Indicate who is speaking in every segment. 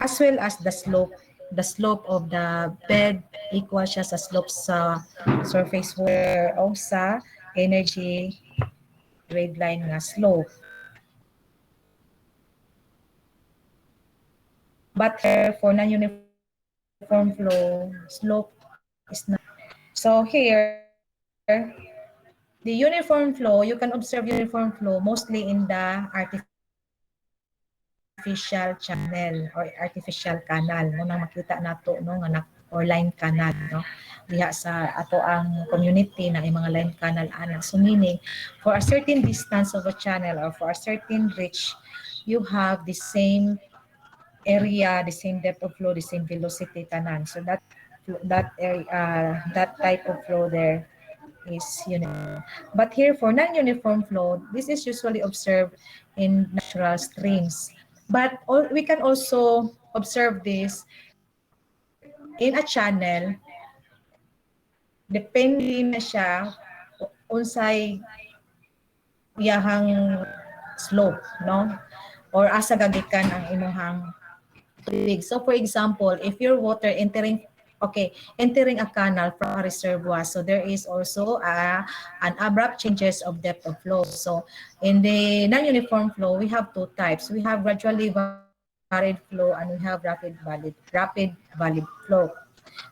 Speaker 1: as well as the slope. The slope of the bed equal siya sa slope sa surface where o sa energy grade line nga slope. But here, for non-uniform flow, slope is not. So here, the uniform flow, you can observe uniform flow mostly in the artificial channel or artificial canal. No, nang makita nato no nga or line canal, no. Diha sa ato ang community na ay mga line canal ana. So meaning for a certain distance of a channel or for a certain reach, you have the same area, the same depth of flow, the same velocity tanan. So that type of flow there is uniform. But here for non-uniform flow, this is usually observed in natural streams. But we can also observe this in a channel, depende na siya unsay iyahang slope, no? Or asa gagikan ang imuhang tubig. So for example, if your water entering a canal from a reservoir, so there is also an abrupt changes of depth of flow. So in the non-uniform flow, we have two types. We have gradually varied flow and we have rapid valid flow.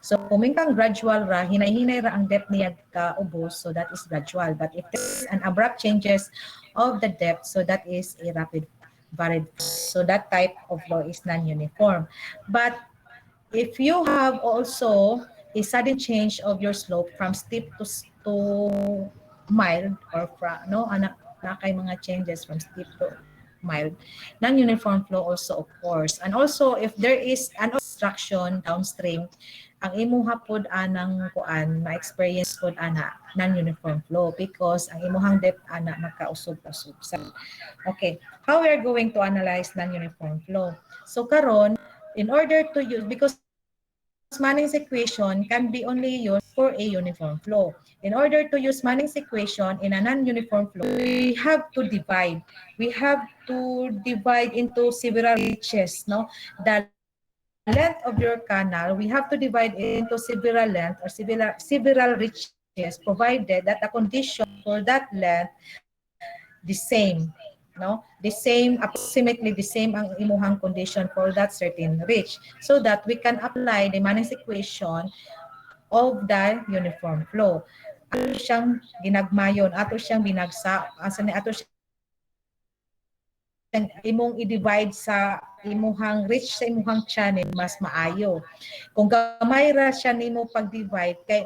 Speaker 1: So kung kang gradual ra, hinay-hinay ra ang depth niya kaubos, so that is gradual. But if there is an abrupt changes of the depth, so that is a rapid varied flow. So that type of flow is non-uniform. But if you have also a sudden change of your slope from steep to mild or no, na kay mga changes from steep to mild, non-uniform flow also occurs. And also if there is an obstruction downstream, ang imuha pod anang kuan ma-experience pod ana non-uniform flow because ang imuhang depth ana magkausog-usog sa. Okay, how we are going to analyze non-uniform flow? So karon, in order to use, because Manning's equation can be only used for a uniform flow. In order to use Manning's equation in a non-uniform flow, we have to divide. We have to divide into several reaches, no? The length of your canal, we have to divide into several length or several reaches, provided that the condition for that length the same, no? The same, approximately the same ang imuhang condition for that certain reach, so that we can apply the Manning's equation of the uniform flow. Ato siyang ginagmayon, ato siyang binagsa, ato siyang imong i-divide sa imuhang reach sa imuhang channel mas maayo. Kung gamay ra siya nimo pag-divide kay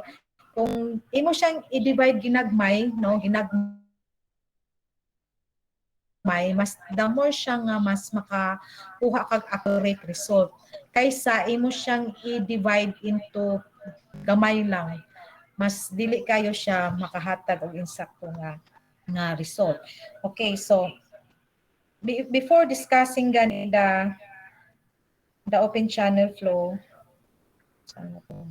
Speaker 1: kung imo siyang i-divide ginagmay, no, mas the more siya nga mas makakuha kag accurate result kaysa imo siyang i-divide into gamay lang, mas dili kayo siya makahatag og insakto nga result. Okay, so before discussing gani the open channel flow, saan na to?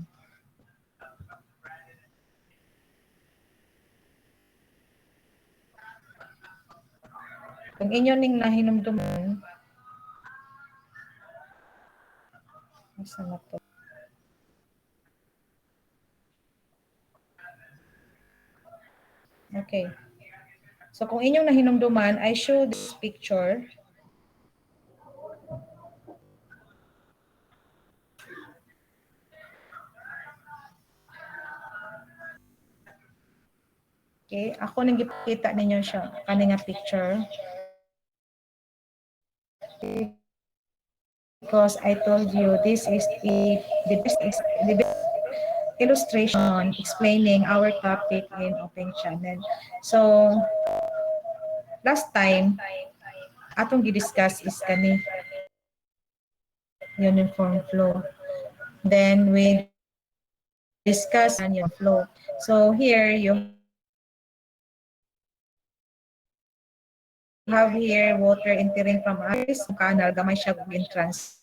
Speaker 1: Kung inyo ning nahinumduman, saan na to? Okay. So kung inyong nahinumduman, I show this picture. Okay, ako nang gipakita ninyo siya kani nga picture. Because I told you this is the best illustration explaining our topic in open channel. So last time atong gidiscuss is kani uniform flow. Then we discuss uniform flow. So here you have here water entering from ice canal, gamay siya og entrance.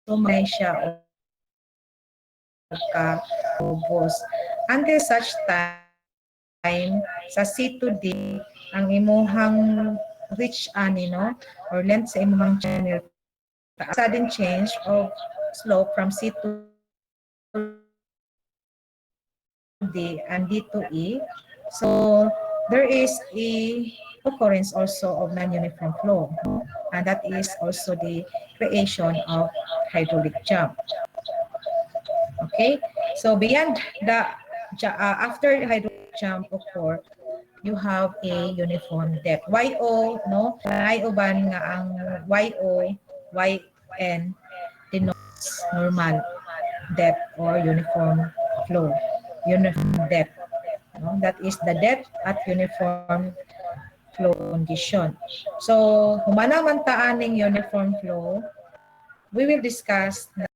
Speaker 1: So may siya ka ubos. Until such time sa C to D ang imuhang reach ani no or length sa imong channel, sudden change of slope from C to D and D to E. So there is a occurrence also of non-uniform flow, and that is also the creation of hydraulic jump. Okay, so beyond the after hydraulic jump occur, you have a uniform depth. YO, no? Ay-uban nga ang YO, YN denotes normal depth or uniform flow. Uniform depth. No? That is the depth at uniform flow condition. So, humana man taaning uniform flow, we will discuss na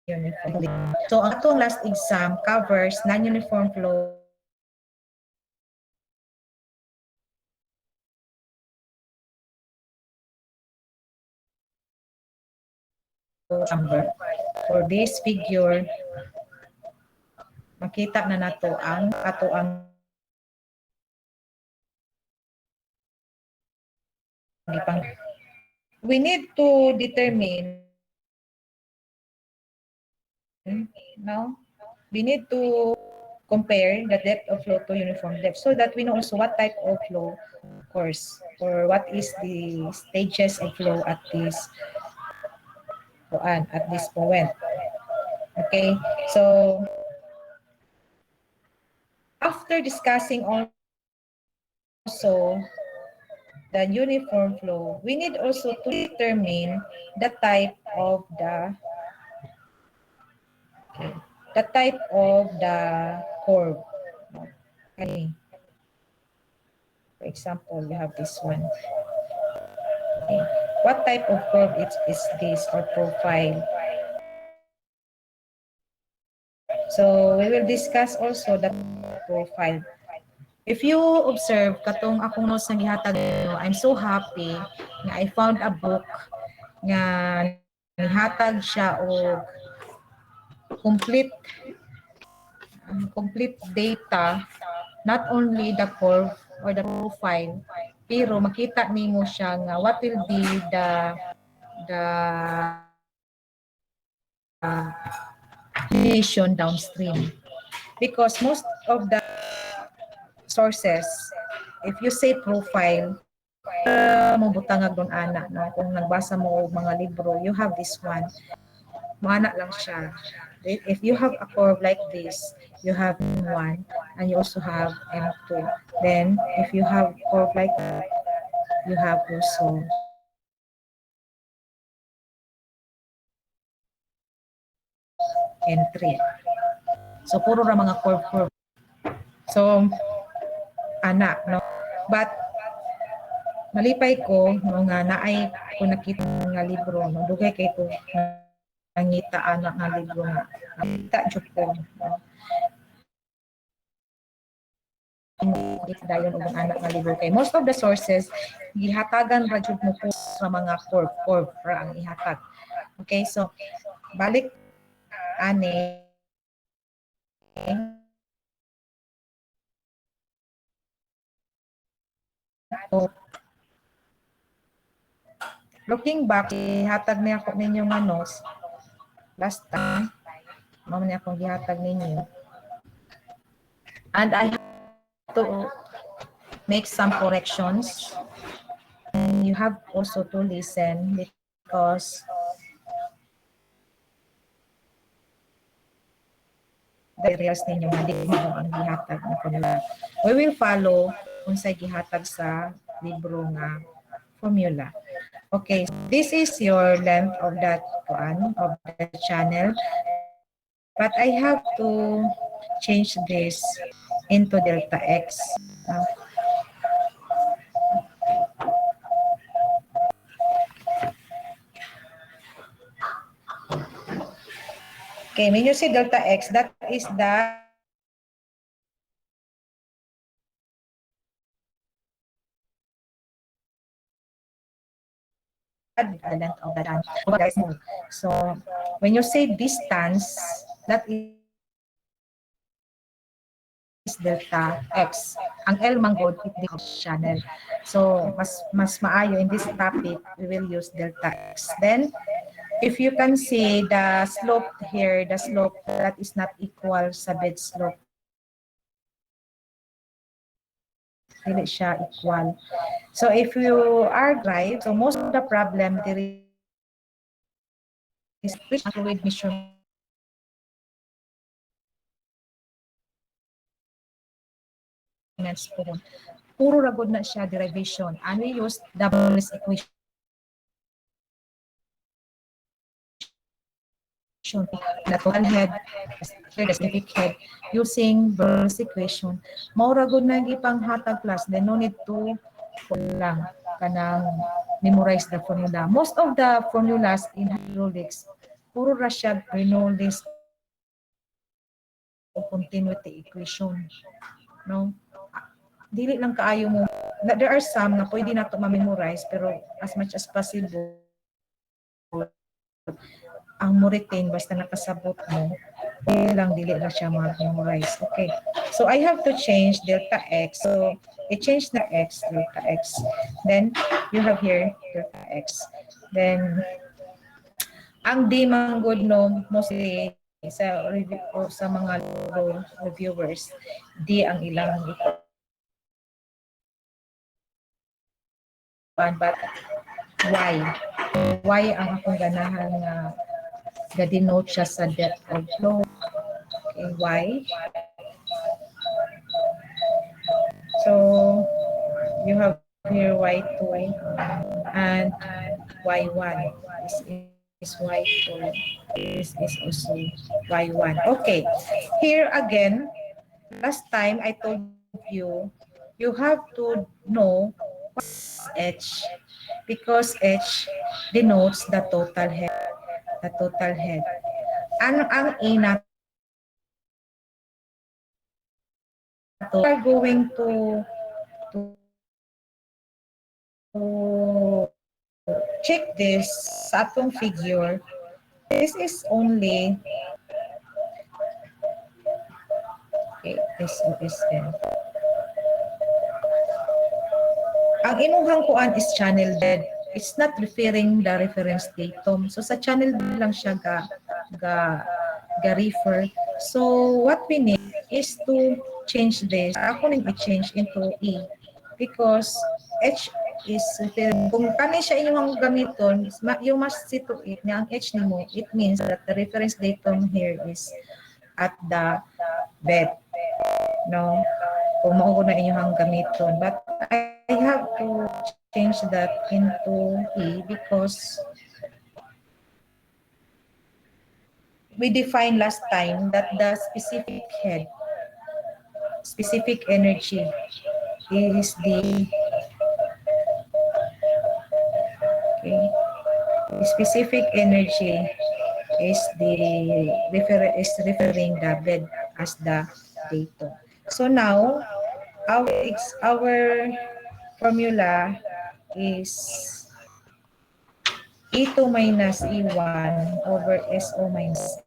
Speaker 1: uniform. So, ang atong last exam covers non-uniform flow chamber. For this figure, makita na nato ang ato ang gipang. We need to determine no we need to compare the depth of flow to uniform depth so that we know also what type of flow course or what is the stages of flow at this point. Okay, so after discussing also the uniform flow, we need also to determine the type of the curve. Okay. For example, you have this one. Okay. What type of curve is this or profile? So we will discuss also the profile. If you observe katong akong notes nga gihatag nyo, I'm so happy nga I found a book nga nihatag siya og complete data, not only the curve or the profile, pero makita nimo siya nga what will be the relation downstream. Because most of the sources, if you say profile, mo butangag doon ana no kung nagbasa mo og mga libro, you have this one. Mana lang siya. If you have a curve like this, you have M1 and you also have M2. Then if you have curve like that, you have also N3. So puro ra mga curve. So ana no. But malipay ko no nga naay ko nakita nga libro no dugay kay ko nangita anak nga libro nga nakita jud ko no? Hindi dayon og anak nga libro kay most of the sources gihatagan ra jud mo po sa mga curve ra ang ihatag. Okay, so balik ani so, looking back, ihatag niya ako ninyo nga notes last time. Mamo niya akong gihatag ninyo. And I have to make some corrections. And you have also to listen because the areas ninyo nga di mo ang gihatag na formula. We will follow kung sa gihatag sa libro nga formula. Okay, this is your length of that one of the channel. But I have to change this into delta x. Okay, when you say delta x, that is the length of the channel. So when you say distance, that is delta X. Ang L manggod, it becomes channel. So, mas maayo in this topic, we will use delta X. Then, if you can see the slope here, the slope that is not equal sa bed slope, dili siya equal. So if you are drive, so most of the problem there is which fluid measurements po. Puro ragod na siya derivation. And we use Bernoulli's equation. The total head, the specific head, using Bernoulli's equation. Maura good na ipang hatag class, then no need to lang kanang memorize the formula. Most of the formulas in hydraulics, puro ra siya Bernoulli's continuity equation. No? Dili lang kaayo mo. There are some na pwede na ito ma-memorize, pero as much as possible, ang mo retain basta nakasabot mo, lang dili na siya ma-memorize. Okay. So I have to change delta x. So i-change na x, delta x. Then you have here delta x. Then ang di manggod no mostly sa review o sa mga reviewers, di ang ilang but why? Why ang akong ganahan nga ga-denote siya sa depth of flow. Okay, why? So, you have here y2 and y1. This is y2. This is also y1. Okay, here again, last time I told you, you have to know what's H because H denotes the total head. The total head. Ang A na we are going to check this sa atong figure. This is only okay, SOSM. Ang imuhang kuan is channel bed. It's not referring the reference datum. So sa channel bed lang siya ga refer. So what we need is to change this. Ako nang i-change into E because H is kung kani siya inyong gamiton, you must see to it na ang H nimo, it means that the reference datum here is at the bed. No? Kung mao na inyong gamiton. But I have to change that into E because we defined last time that the specific head, specific energy is the okay, the specific energy is referring the bed as the datum. So now our formula is E2 minus E1 over SO minus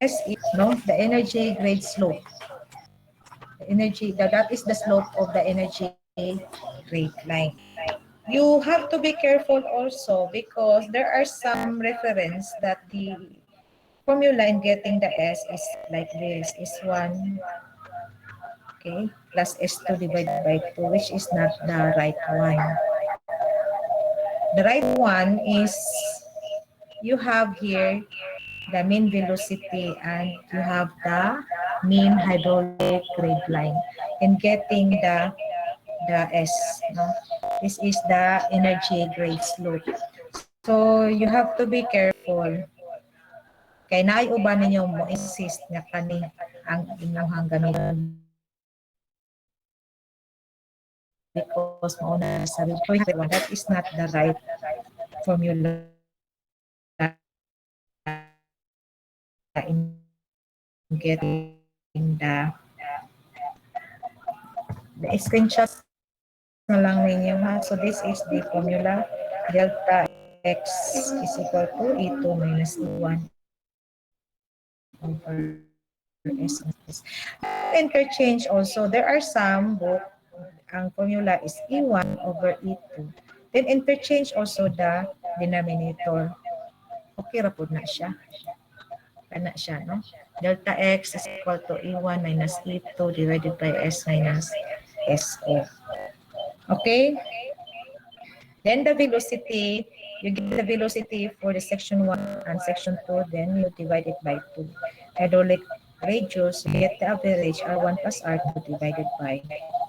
Speaker 1: S is the energy grade slope. The energy that is the slope of the energy grade line. You have to be careful also because there are some reference that the formula in getting the S is like this, is 1 okay, plus S2 divided by 2, which is not the right one. The right one is you have here the mean velocity and you have the mean hydraulic grade line in getting the S. No? This is the energy grade slope. So you have to be careful. Kay naay uban ninyo mo insist nga kani ang inyong gamiton because mauna sa that is not the right formula in getting the screenshot na lang ninyo ha. So this is the formula delta x is equal to E2 minus E1 over S. Interchange also, there are some book, ang formula is E1 over E2. Then interchange also the denominator. Okay ra pud na siya. Kana siya, no? Delta x is equal to E1 minus E2 divided by S minus SO. Okay? Then the velocity, you get the velocity for the section 1 and section 2, then you divide it by 2. Hydraulic radius, you get the average R1 plus R2 divided by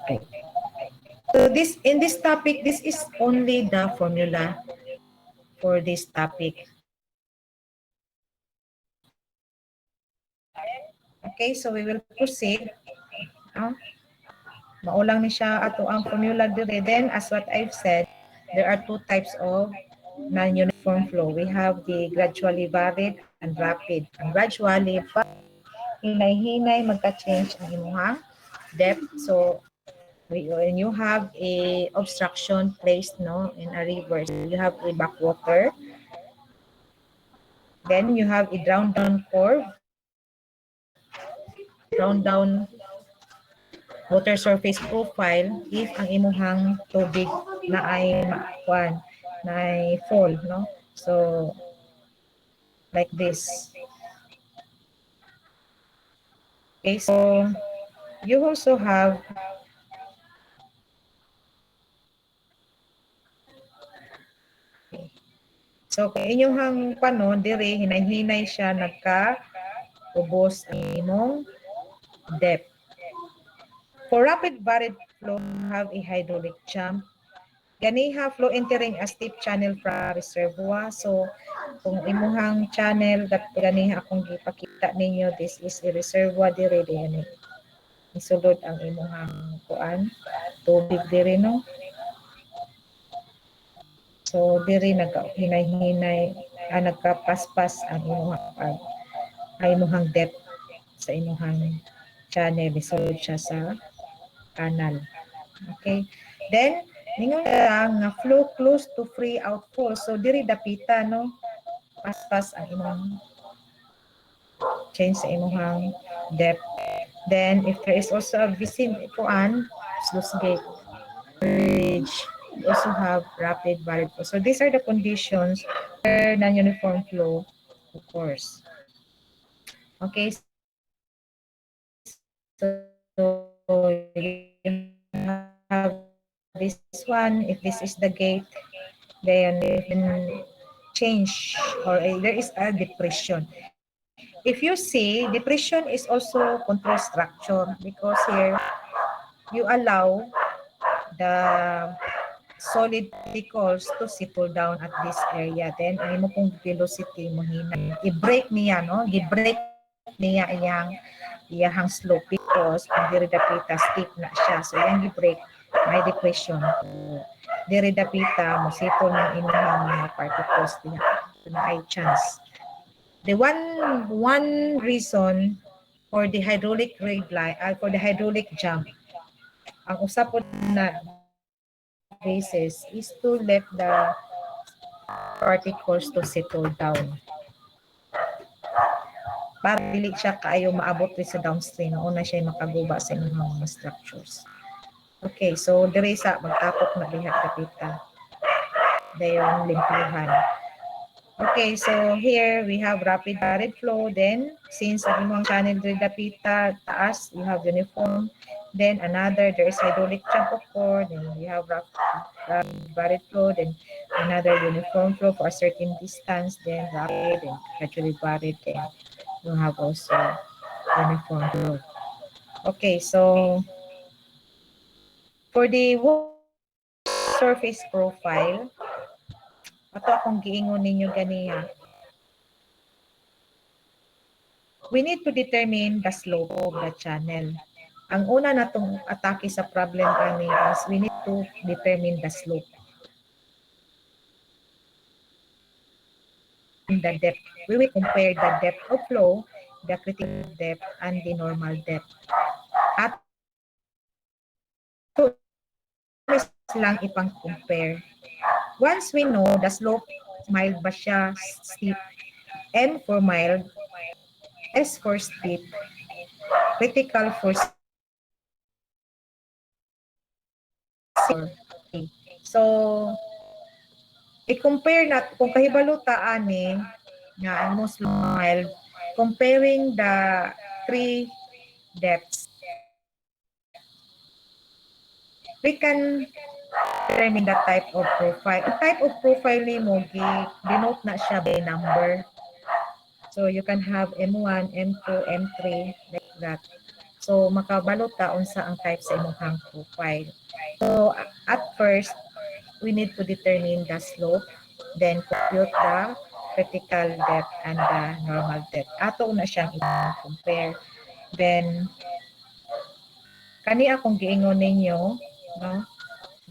Speaker 1: 2. So this, in this topic, this is only the formula for this topic. Okay, so we will proceed. Maulang ni siya ato ang formula dire. Then, as what I've said, there are two types of non-uniform flow. We have the gradually varied and rapid. Ang gradually, hinay-hinay magka-change ang imuhang depth. So, when you have a obstruction placed in a river, so you have a backwater. Then you have a down curve, down water surface profile if ang imuhang tubig na ay na ay fall, no? So like this. Okay, so you also have so kung inyong panon dire hinay-hinay siya nagka-ubos ang imong depth. For rapid varied flow, you have a hydraulic jump. Ganiha flow entering a steep channel from reservoir. So, kung imuhang channel, ganiha akong ipakita ninyo, this is a reservoir dire din. Isulod ang imuhang kuan, tubig dire, no? So, dire nagkahinay-hinay, nagkapaspas ang imuhang depth sa imuhang channel. Isulod siya sa canal. Okay. Then, ningon lang nga flow close to free outfall. So, diri dapita, no? Paspas ang imong change sa imong depth. Then, if there is also a vicinity sluice gate, bridge, you also have rapid varied flow. So, these are the conditions for non-uniform flow, of course. Okay. So, you have this one. If this is the gate, then you can change or there is a depression. If you see, depression is also control structure because here you allow the solid particles to settle down at this area. Then, ang imo pong velocity mo hina. I-break niya, no? I-break niya iyang slope because ang diri dapita steep na siya. So, yung i-break, may depression. So, diri dapita mo settle ng inyong mga particles niya. So, na ay chance. The one reason for the hydraulic for the hydraulic jump, ang usapon na basis is to let the particles to settle down. Para dili siya kaayo maabot sa downstream, una siya makaguba sa inyong mga structures. Okay, so diri sa magtapok na diha kapita. Dayon limpihan. Okay, so here we have rapid varied flow. Then, since ang imong channel diri dapita taas, you have uniform. Then another, there is hydraulic jump of course. Then you have rapid varied flow. Then another uniform flow for a certain distance. Then rapid and gradually varied. Then you have also uniform flow. Okay, so for the surface profile, ato akong giingon ninyo ganiya. We need to determine the slope of the channel. Ang una natong atake sa problem ani is we need to determine the slope. In the depth, we will compare the depth of flow, the critical depth, and the normal depth. At so, lang ipang-compare. Once we know the slope, mild ba siya, steep, and for mild, S for steep, critical for severe, okay. So, i-compare nat kung kahibaluta ani nga ang most mild, comparing the three depths, we can determine the type of profile. Ang type of profile ni mo, denote na siya by number. So, you can have M1, M2, M3, like that. So, makabalo taon sa ang type sa imong profile. So, at first, we need to determine the slope, then compute the critical depth and the normal depth. Ato na siyang i-compare. Then, kani akong giingon ninyo, no?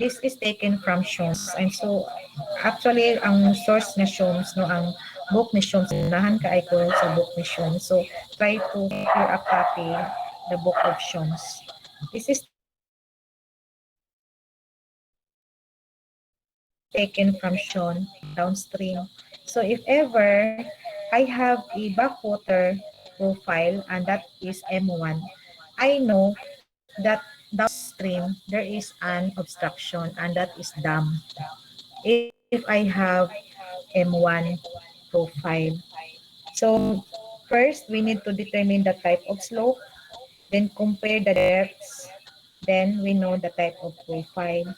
Speaker 1: This is taken from Shomes. And so, actually, ang source na Shomes, no, ang book ni Shomes, nahan ka ay ko sa book ni Shomes. So, try to secure a copy the book of Shomes. This is taken from Sean downstream. So, if ever I have a backwater profile and that is M1, I know that downstream there is an obstruction and that is dam. If I have M1 profile. So first, we need to determine the type of slope, then compare the depths, then we know the type of profile.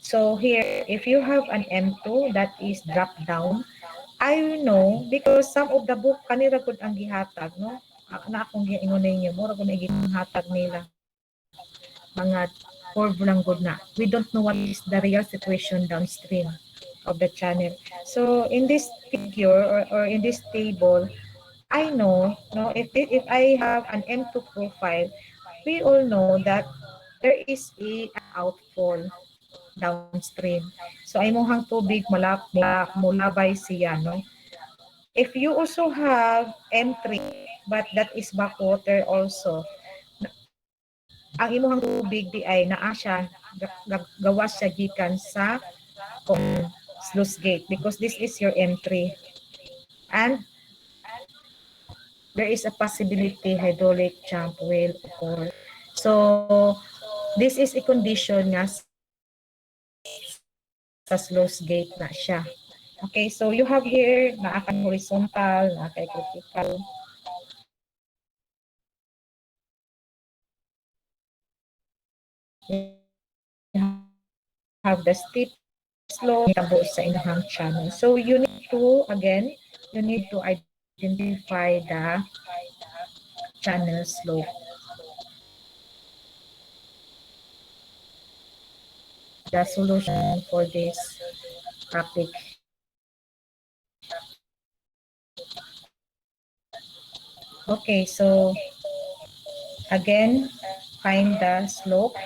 Speaker 1: So here, if you have an M2 that is drop down, I know because some of the book kanira gud ang gihatag, no? Na akong giingon ninyo, mura ko na gihatag nila. Mga curve lang gud na. We don't know what is the real situation downstream of the channel. So in this figure or in this table, I know, no, if I have an M2 profile, we all know that there is a outfall downstream. So ay mohang tubig mulabay siya, no? If you also have M3, but that is backwater also, ang imuhang tubig di ay naa siya gawas siya gikan sa sluice gate because this is your M3. And there is a possibility hydraulic jump will occur. So, this is a condition nga sa sluice gate na siya. Okay, so you have here na akan horizontal, na kay critical. You have the steep slope tabo sa inyong channel. So you need to, again, you need to identify the channel slope. The solution for this topic. Okay, so again, find the slope.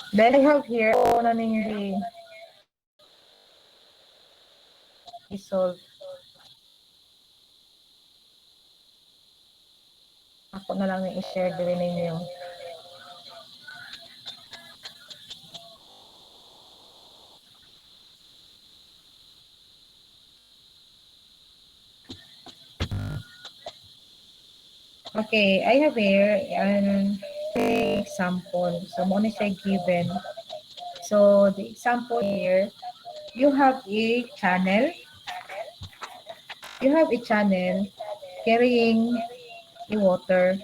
Speaker 1: Then I have here, na hindi i-solve. Ako na lang i-share din ninyo. Okay, I have here an example. So, muna siya given. So, the example here, you have a channel. You have a channel carrying a water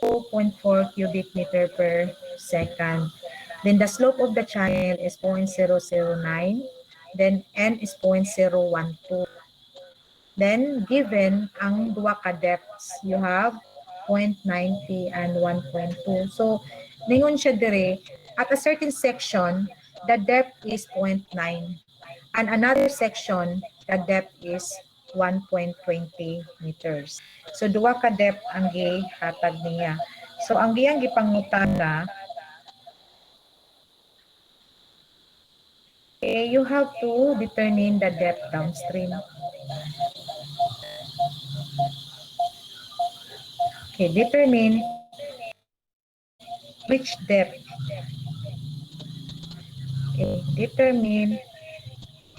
Speaker 1: 2.4 cubic meter per second. Then the slope of the channel is 0.009. Then N is 0.012. Then given ang duwa ka depths, you have 0.90 and 1.2. So, ningon siya dire, at a certain section, the depth is 0.9. And another section, the depth is 1.20 meters. So, duwa ka depth ang gihatag niya. So, ang giyang gipangutana, you have to determine the depth downstream. Okay, determine which depth. Okay, determine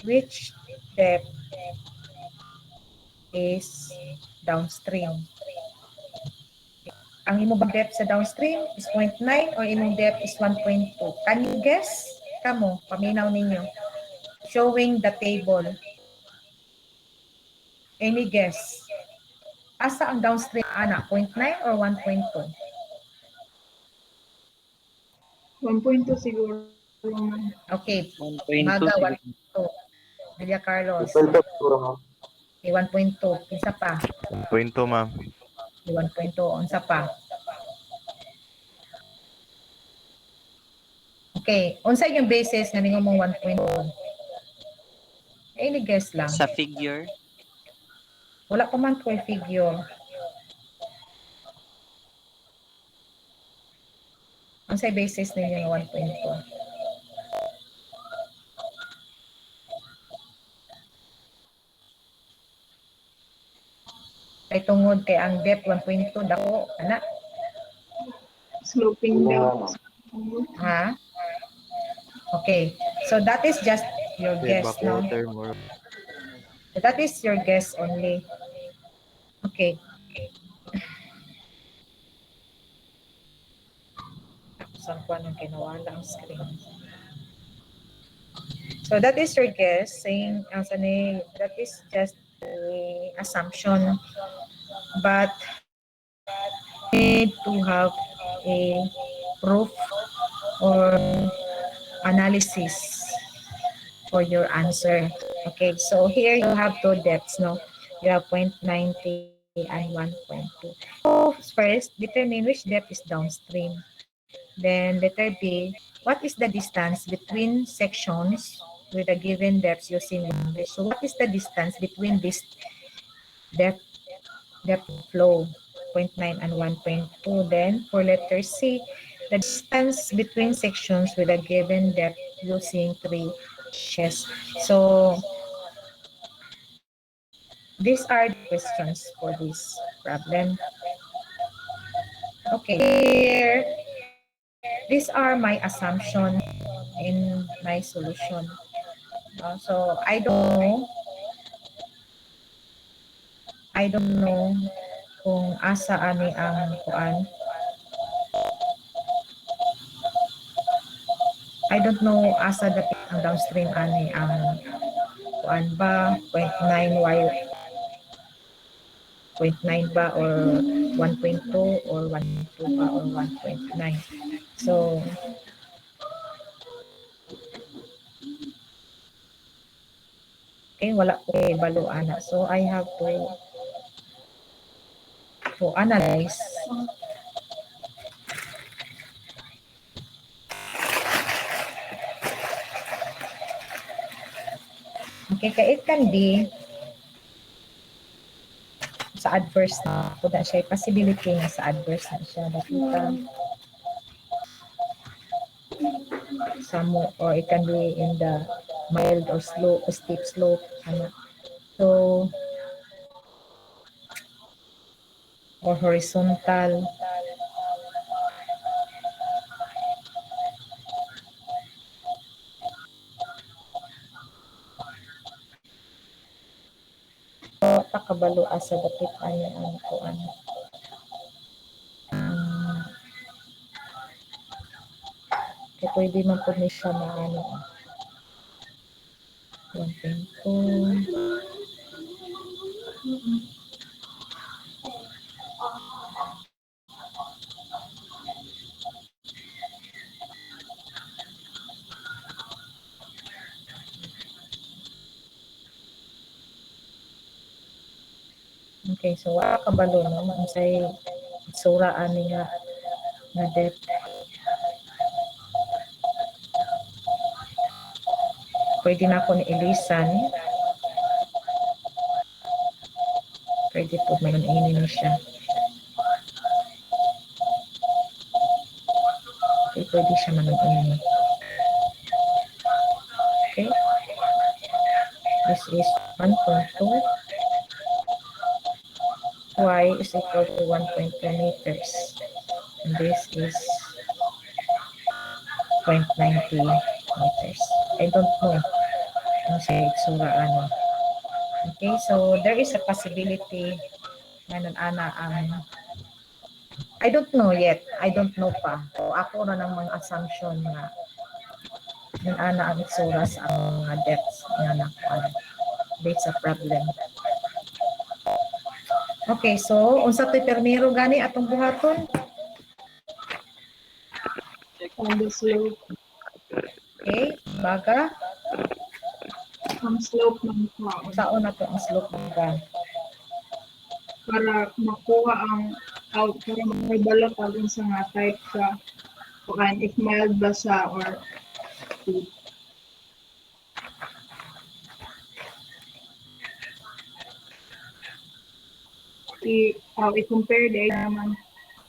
Speaker 1: which depth is downstream. Ang imong bang depth sa downstream is 0.9 or imong depth is 1.2. Can you guess? Kamo, paminaw ninyo. Showing the table. Any guess? Asa ang downstream ana? 0.9 or 1.2?
Speaker 2: 1.2 siguro.
Speaker 1: Okay.
Speaker 3: 1.2
Speaker 1: Maga,
Speaker 3: siguro.
Speaker 1: 1.2. Villa Carlos.
Speaker 4: 1.2 siguro, ma'am.
Speaker 1: Okay, 1.2. Isa pa.
Speaker 5: 1.2, ma'am.
Speaker 1: Okay, 1.2. Unsa pa. Okay. Unsa yung basis nga ninyo mong 1.2? Any guess lang.
Speaker 3: Sa figure,
Speaker 1: Wala pa man ko figure. Unsay basis ninyo nga 1.2? Kay tungod kay ang depth 1.2 dako ana
Speaker 2: Sloping
Speaker 4: Yun
Speaker 2: down.
Speaker 4: nga, ma'am.
Speaker 1: ha. Okay. So that is just your
Speaker 5: Okay,
Speaker 1: guess, no?
Speaker 5: backwater more.
Speaker 1: That is your guess only. Okay. Saan ko anong kinawala ang screen? So that is your guess, saying that is just an assumption, but need to have a proof or analysis for your answer. Okay, so here you have two depths, no? You have 0.90 and 1.2. So first, determine which depth is downstream. Then letter B, what is the distance between sections with a given depth using English? So what is the distance between this depth flow, 0.9 and 1.2? Then for letter C, the distance between sections with a given depth using 3 inches. So these are the questions for this problem. Okay, here, these are my assumption in my solution. So I don't know kung asa ani ang kuan. I don't know asa dapit ang downstream ani ang kuan ba 0.9 0.9 ba or 1.2 or 1.2 ba or 1.9. So okay, wala ko kay balo ana. So I have to analyze. Okay, kaya it can be sa adverse na po na siya, possibility na sa adverse na siya nakita sa mo, or it can be in the mild or slow or steep slope ano. So or horizontal. So takabalo asa dapit ani ang kuan. Kaya pwede man po ni siya na ano. 1.2. Okay, so wala kabalo no, unsay sura ani nga depth. Pwede na ako ni ilisan. Pwede po mayroon ini siya. Okay, pwede siya manon-ini. Okay. This is 1.2. Y is equal to 1.2 meters. And this is 0.90 meters. I don't know kung sa itsura ano Okay, so there is a possibility na ana ang I don't know yet. I don't know pa. So ako na ng mga assumption na ana ang itsura sa mga debts nga nakuan. That's a problem. Okay, so unsa to'y permero gani atong buhaton?
Speaker 2: On the slope.
Speaker 1: Okay, baga,
Speaker 2: Ang slope ng taon.
Speaker 1: saon na to ang slope baga.
Speaker 2: Para makuha ang out, para makibalo pa dun sa nga type sa kuan, if mild ba siya or i-compare day naman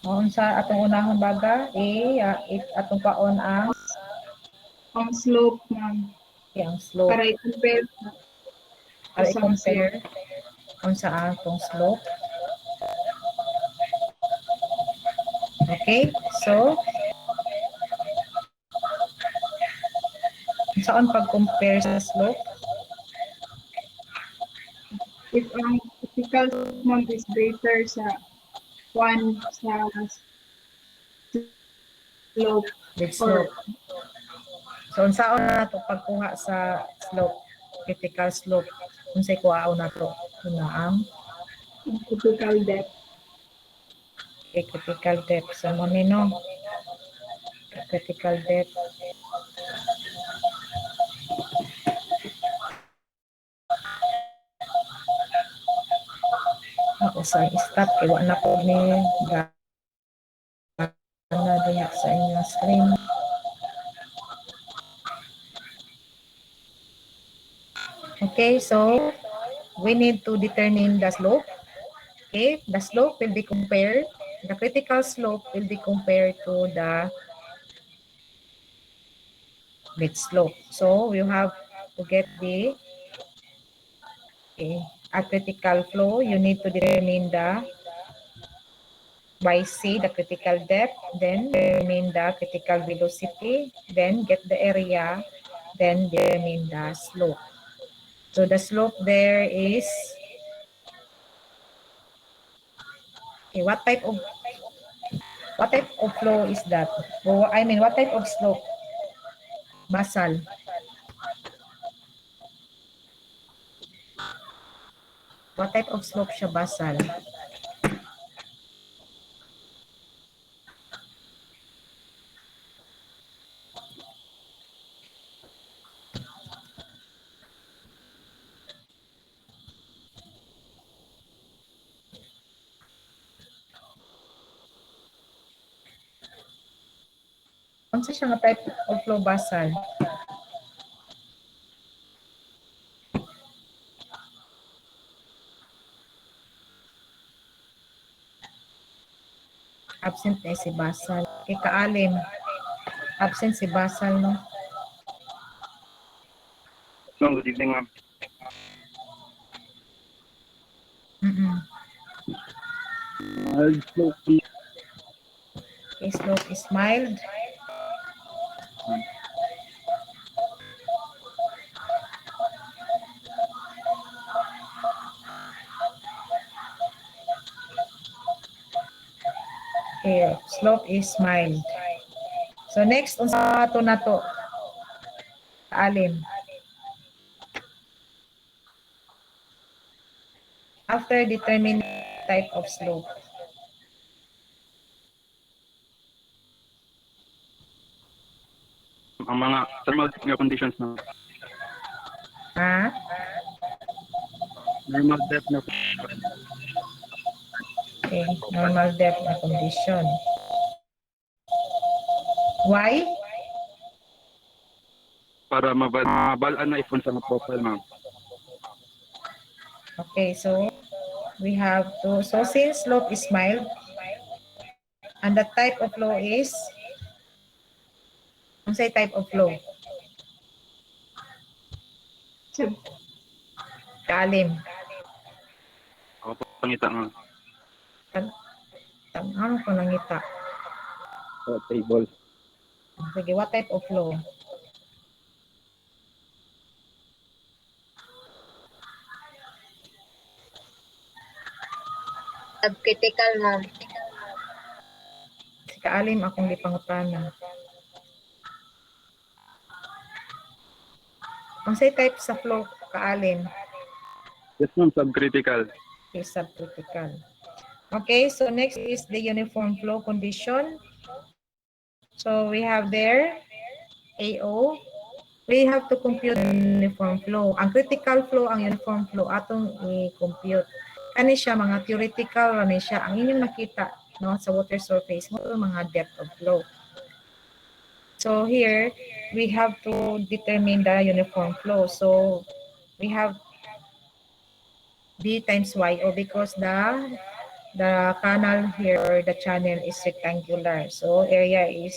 Speaker 1: Unsa atong unahon baga? Atong paon
Speaker 2: ang slope ng
Speaker 1: ang slope.
Speaker 2: para i-compare sa
Speaker 1: Para
Speaker 2: isang
Speaker 1: i-compare unsa atong slope. Okay, so saan pag-compare sa slope?
Speaker 2: if ang typical month is greater sa 1 sa slope
Speaker 1: With
Speaker 2: or
Speaker 1: slope. So unsaon na to pagkuha sa slope, critical slope. Unsay kuhaon na to? Una ang
Speaker 2: typical depth.
Speaker 1: critical depth. So mo no? Critical depth. Ako sa stop kay wa na ko ni na diha sa inyong screen. Okay, so we need to determine the slope. Okay, the slope will be compared, the critical slope will be compared to the mid slope. So you have to get the a critical flow. You need to determine the YC, the critical depth, then determine the critical velocity, then get the area, then determine the slope. So the slope there is what type of flow is that? I mean, what type of slope? Basal. What type of slope siya basal? Unsa siya nga type of flow basal? Absent na si basal. Kay kaalim. Absent si basal, no?
Speaker 3: No, good evening, ma'am. Slope.
Speaker 1: Okay, slope is mild. Okay, slope is mild. So next, unsa ato na to? Kaalim. After determining type of slope.
Speaker 3: Ang mga thermal conditions na
Speaker 1: Ha?
Speaker 3: normal depth na
Speaker 1: Okay, normal depth na condition. Why?
Speaker 3: para mabalaan na ipon sa mga profile, ma'am.
Speaker 1: Okay, so we have to, so since slope is mild, and the type of flow is, unsay type of flow? Kaalim.
Speaker 3: Ako po pangita, ma'am.
Speaker 1: Ano ko nangita?
Speaker 3: Sa table.
Speaker 1: Sige, what type of flow?
Speaker 4: Subcritical, ma'am.
Speaker 1: Si kaalim akong gipangutana. Ang say type sa flow kaalim
Speaker 3: Yes, ma'am. Subcritical.
Speaker 1: is subcritical. Okay, so next is the uniform flow condition. So we have there AO. We have to compute the uniform flow. Ang critical flow, ang uniform flow atong i-compute. Kani siya mga theoretical rani siya. Ang inyong nakita no sa water surface mo mga depth of flow. So here we have to determine the uniform flow. So we have B times YO because the canal here or the channel is rectangular. So area is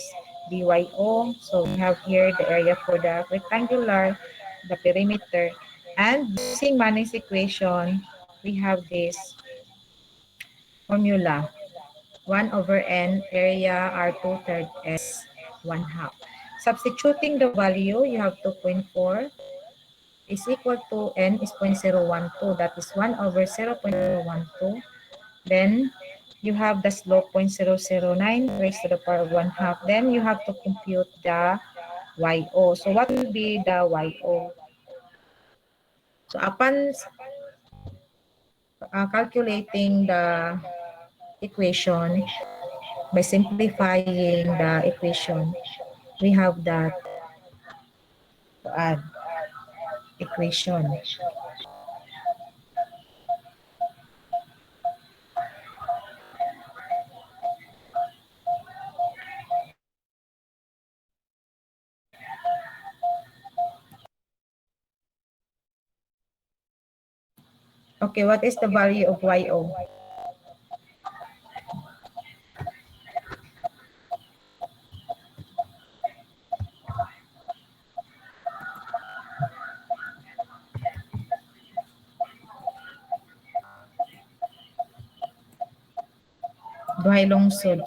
Speaker 1: BYO. So we have here the area for the rectangular, the perimeter. And using Manning's equation, we have this formula. 1 over n area R2 third S 1 half. Substituting the value, you have 2.4 is equal to n is 0.012. That is 1 over 0.012. Then you have the slope 0.009 raised to the power of 1 half. Then you have to compute the YO. So what will be the YO? So upon calculating the equation, by simplifying the equation, we have that to add equation. Okay, what is the value of YO? Duhay lungsod.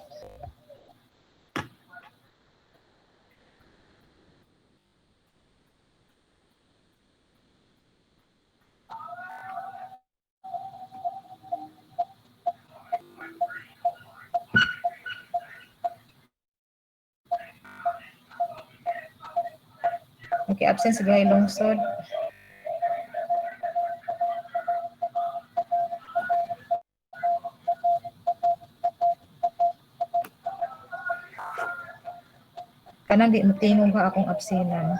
Speaker 1: Okay, absent sa duhay lungsod. Kanang di matingog ka akong absinan.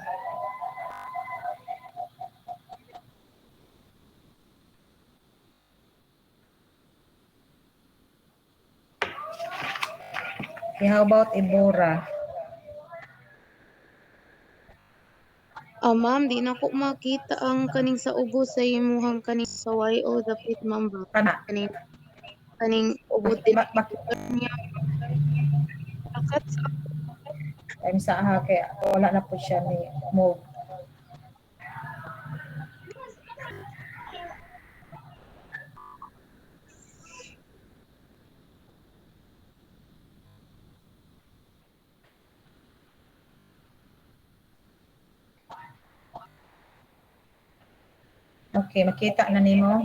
Speaker 1: Okay, how about Ibora?
Speaker 4: Ma'am, di na ko makita ang kaning sa ubos sa imuhang kaning sa YO dapit ma'am ba?
Speaker 1: Kana.
Speaker 4: Kaning ubos din
Speaker 1: Mak
Speaker 4: niya. Akat sa
Speaker 1: time sa aha kay wala na po siya ni move. Okay, makita na nimo.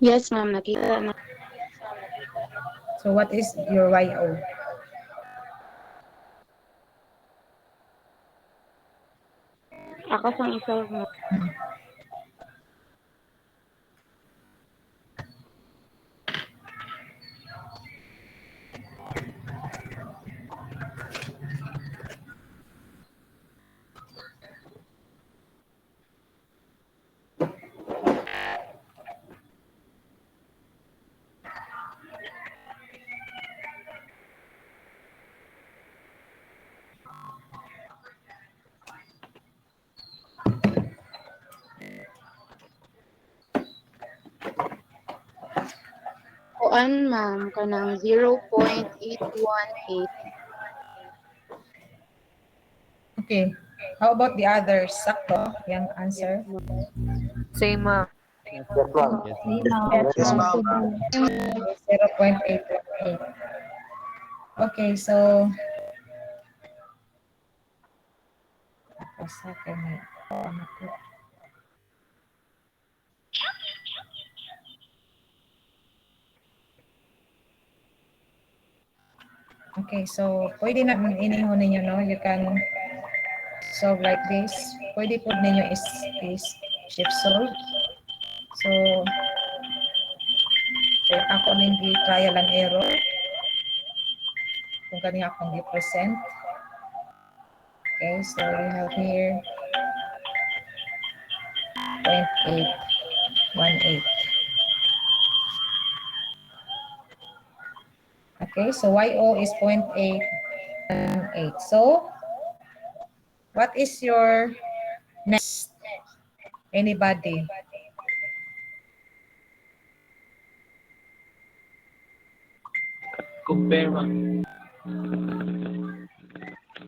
Speaker 4: Yes, ma'am, nakita na.
Speaker 1: So what is your YO?
Speaker 4: Akas ang isa mo. Kuan, ma'am, kanang 0.818.
Speaker 1: Okay. How about the others? Sakto, yung answer.
Speaker 5: Same, ma'am.
Speaker 3: Yes, ma'am.
Speaker 6: Yes, ma'am.
Speaker 1: 0.818. Okay, so sa akin ano po? Okay, so pwede na inihon ninyo, no? You can solve like this. Pwede po ninyo is shift solve. So, ako ning trial and error. Kung kanya akong i-present. Okay, so we have here 0.818. Okay, so YO is 0.818. So, what is your next? Anybody?
Speaker 7: Compare, ma'am.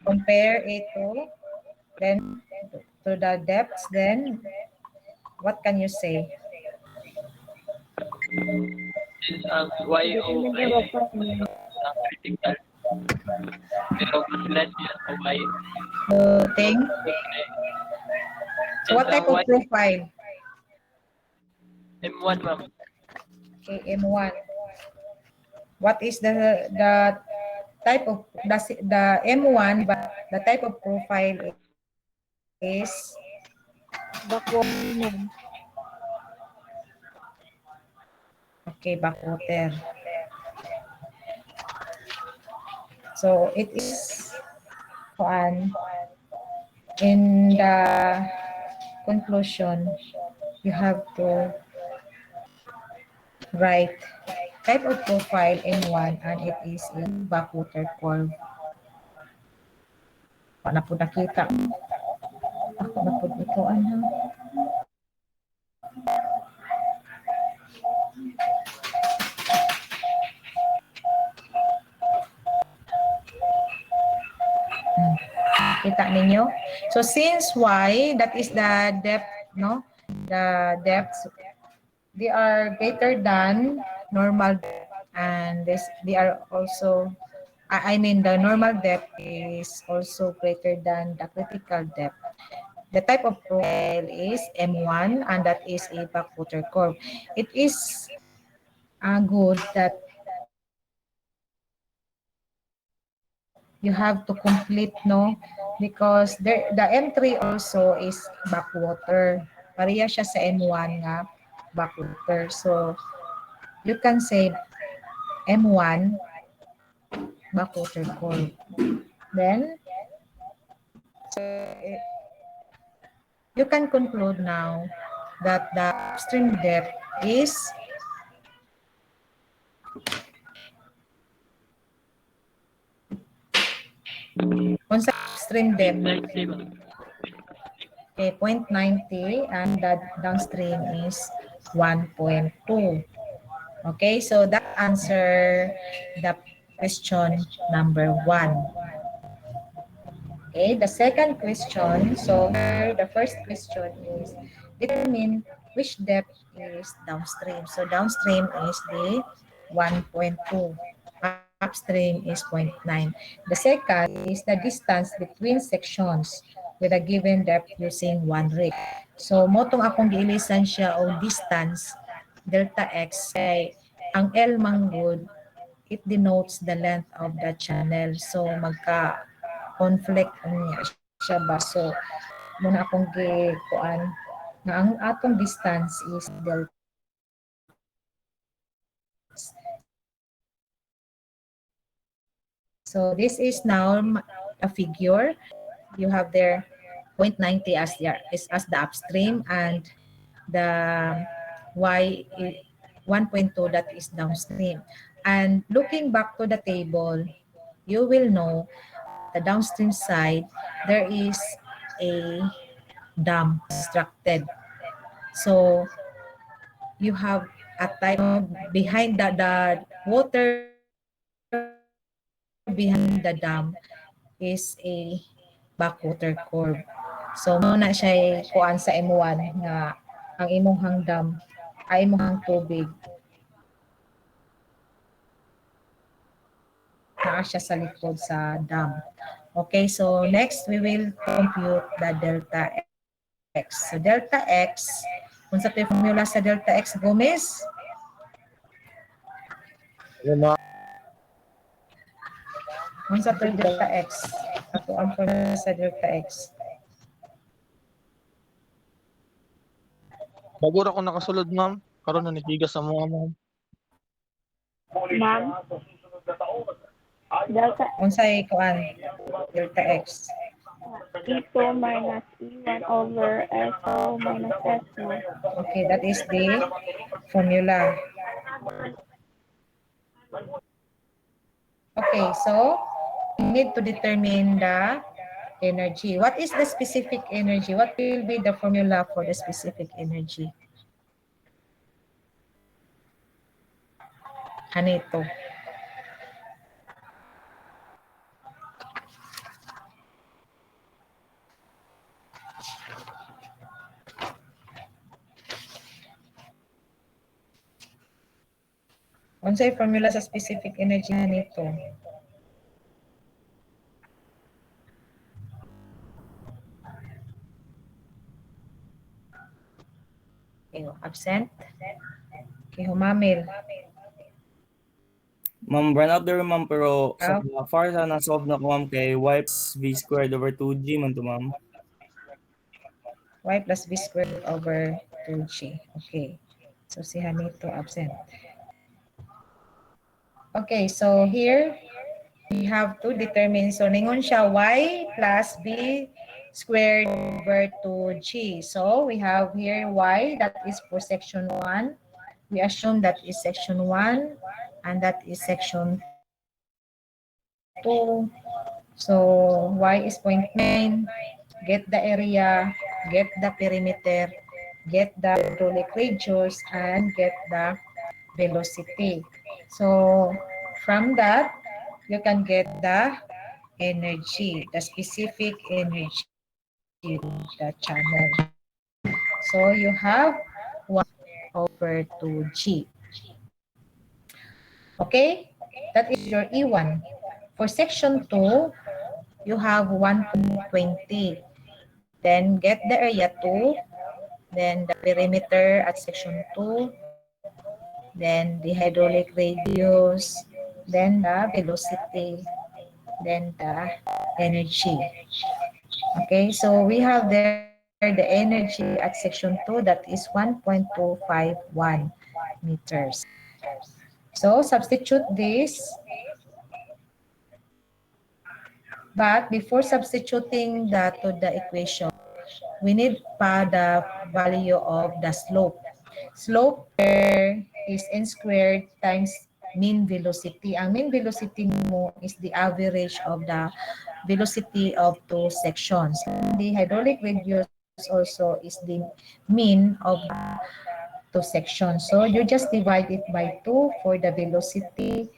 Speaker 1: Compare it to, then to the depths, then what can you say?
Speaker 7: Since ang YO ay critical, pero mas less yan sa Y.
Speaker 1: Thing. So what type of profile?
Speaker 7: M1, ma'am.
Speaker 1: Okay, M1. What is the type of the M1, but the type of profile is
Speaker 4: Backwater.
Speaker 1: okay, backwater. So it is in the conclusion, you have to write type of profile M1 and it is in backwater curve. Ako na po nakita. Ako na po ito, ano. Kita ninyo? So since Y, that is the depth, no? The depths, they are greater than normal depth, and they are also, I mean the normal depth is also greater than the critical depth. The type of profile is M1 and that is a backwater curve. It is good that you have to complete, no? Because the M3 also is backwater. Pareha siya sa M1 nga backwater. So, you can say M1 backwater curve. Then, you can conclude now that the upstream depth is on sa upstream depth, okay, 0.90 and the downstream is 1.2. Okay, so that answer the question number 1. Okay, the second question, so here the first question is determine which depth is downstream. So downstream is the 1.2, upstream is 0.9. The second is the distance between sections with a given depth using 1 rig. So motong akong giilisan siya o distance delta x kay ang L manggod, it denotes the length of the channel. So magka-conflict niya siya ba. So muna akong gikuan na ang atong distance is delta. So this is now a figure. You have there 0.90 as the upstream and the Y 1.2 that is downstream. And looking back to the table, you will know the downstream side, there is a dam constructed. So you have a type of behind the water behind the dam is a backwater curve. So muna siya kuan sa M1 nga ang imong dam ay imong tubig naa siya sa likod sa dam. Okay, so next we will compute the delta x. So delta x, kung sa formula sa delta x, Gomez? Unsa to delta x? Ato ang formula sa delta x.
Speaker 8: Bagura ko nakasulod, ma'am. Karon na nigigas sa mga ma'am.
Speaker 6: Ma'am, delta
Speaker 1: Unsay kuan delta x.
Speaker 6: E2 minus E1 over S2 minus S2.
Speaker 1: Okay, that is the formula. Okay, so we need to determine the energy. What is the specific energy? What will be the formula for the specific energy? Ano ito? Unsay formula sa specific energy nito? Okay, absent. Okay, humamil.
Speaker 9: Ma'am, run out there, ma'am, pero sa far sa na-solve na ko, ma'am, kay y plus v squared over 2g man to, ma'am.
Speaker 1: Y plus v squared over 2g. Okay. So, si Hanito absent. Okay, so here, we have to determine. So, ningon siya y plus v squared over 2g. So, we have here y, that is for section 1. We assume that is section 1 and that is section 2. So, y is 0.9. Get the area, get the perimeter, get the hydraulic radius, and get the velocity. So, from that, you can get the energy, the specific energy of the channel. So, you have 1 over 2g. Okay? That is your E1. For section 2, you have 1.20. Then, get the area 2. Then, the perimeter at section 2. Then, the hydraulic radius. Then, the velocity. Then, the energy. Okay, so we have there the energy at section 2, that is 1.251 meters. So, substitute this. But before substituting that to the equation, we need pa the value of the slope. Slope there is n squared times mean velocity. Ang mean velocity mo is the average of the velocity of two sections. The hydraulic radius also is the mean of two sections. So you just divide it by 2 for the velocity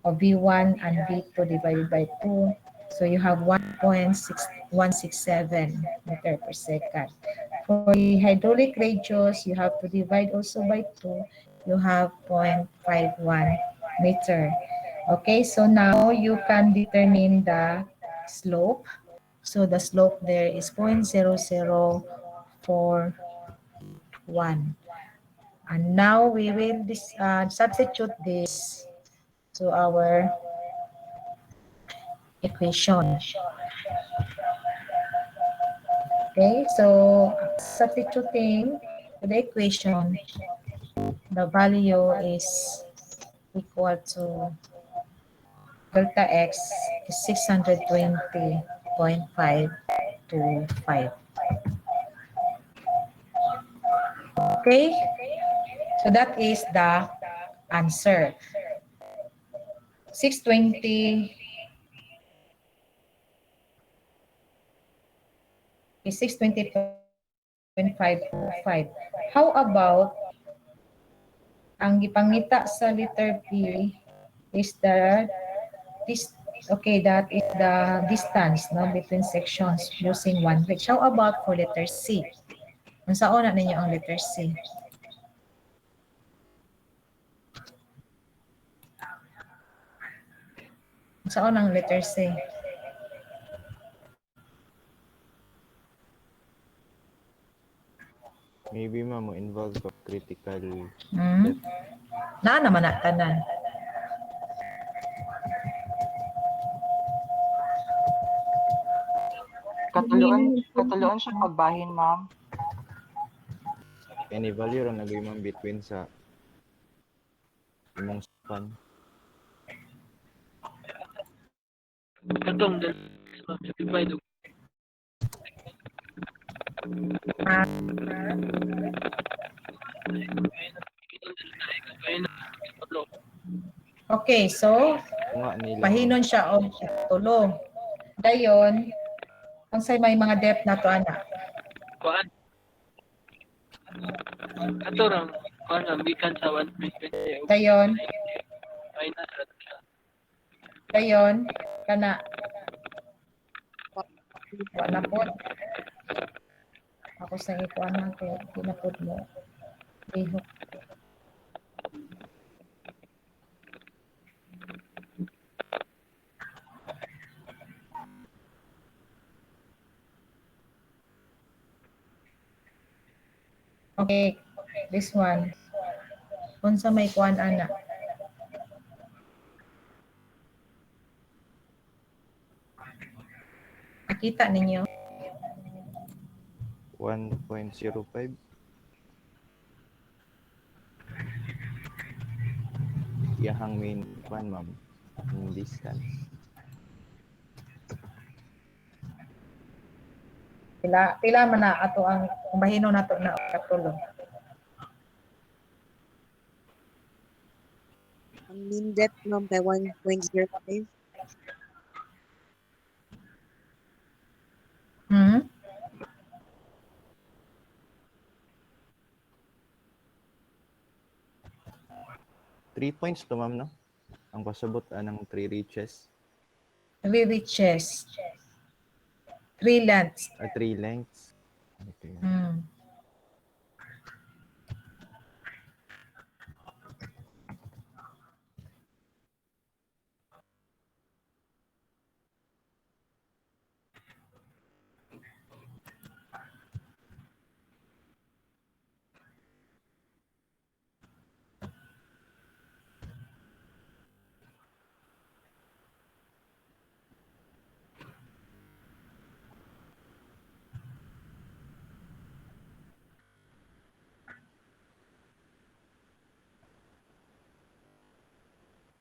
Speaker 1: of V1 and V2 divided by 2. So you have 1.167 meter per second. For the hydraulic radius, you have to divide also by 2. You have 0.51 meter. Okay, so now you can determine the slope. So the slope there is 0.0041. And now we will substitute this to our equation. Okay, so substituting the equation, the value is equal to delta x is 620.525. Okay, so that is the answer. 620 is 620.525. How about ang gipangita sa letter P is that is the distance no between sections using one bridge. How about for letter C? Unsaon na ninyo ang letter C? Unsaon ang letter C?
Speaker 10: Maybe ma'am, involve ko critical.
Speaker 1: Na naman na tanan.
Speaker 2: Katuluan
Speaker 11: siya pagbahin, ma'am.
Speaker 10: Any value ron nagay ma'am between sa imong span.
Speaker 7: Katong dal simplified og
Speaker 1: Okay, so
Speaker 10: Nga nila.
Speaker 1: pahinon siya og tulo. Dayon, unsay may mga depth na to ana?
Speaker 7: kuan. Ato rang kuan ang bikan sa 1.20
Speaker 1: Dayon,
Speaker 7: minus ra siya.
Speaker 1: dayon kana wala po. Ako sa ikuan lang kay pinapod mo. Ihok. Okay, this one. Unsa may kuan ana? Nakita ninyo?
Speaker 10: 1.05. Iyahang main kwan ma'am. Main distance.
Speaker 1: Pila man na ato ang mahino nato na katulo.
Speaker 11: Ang mean depth, ma'am, kay 1.05.
Speaker 1: Hmm?
Speaker 10: Three points to ma'am no? Ang pasabot ng 3 reaches.
Speaker 1: 3 reaches. 3 lengths.
Speaker 10: 3 lengths. Okay.
Speaker 1: Hmm.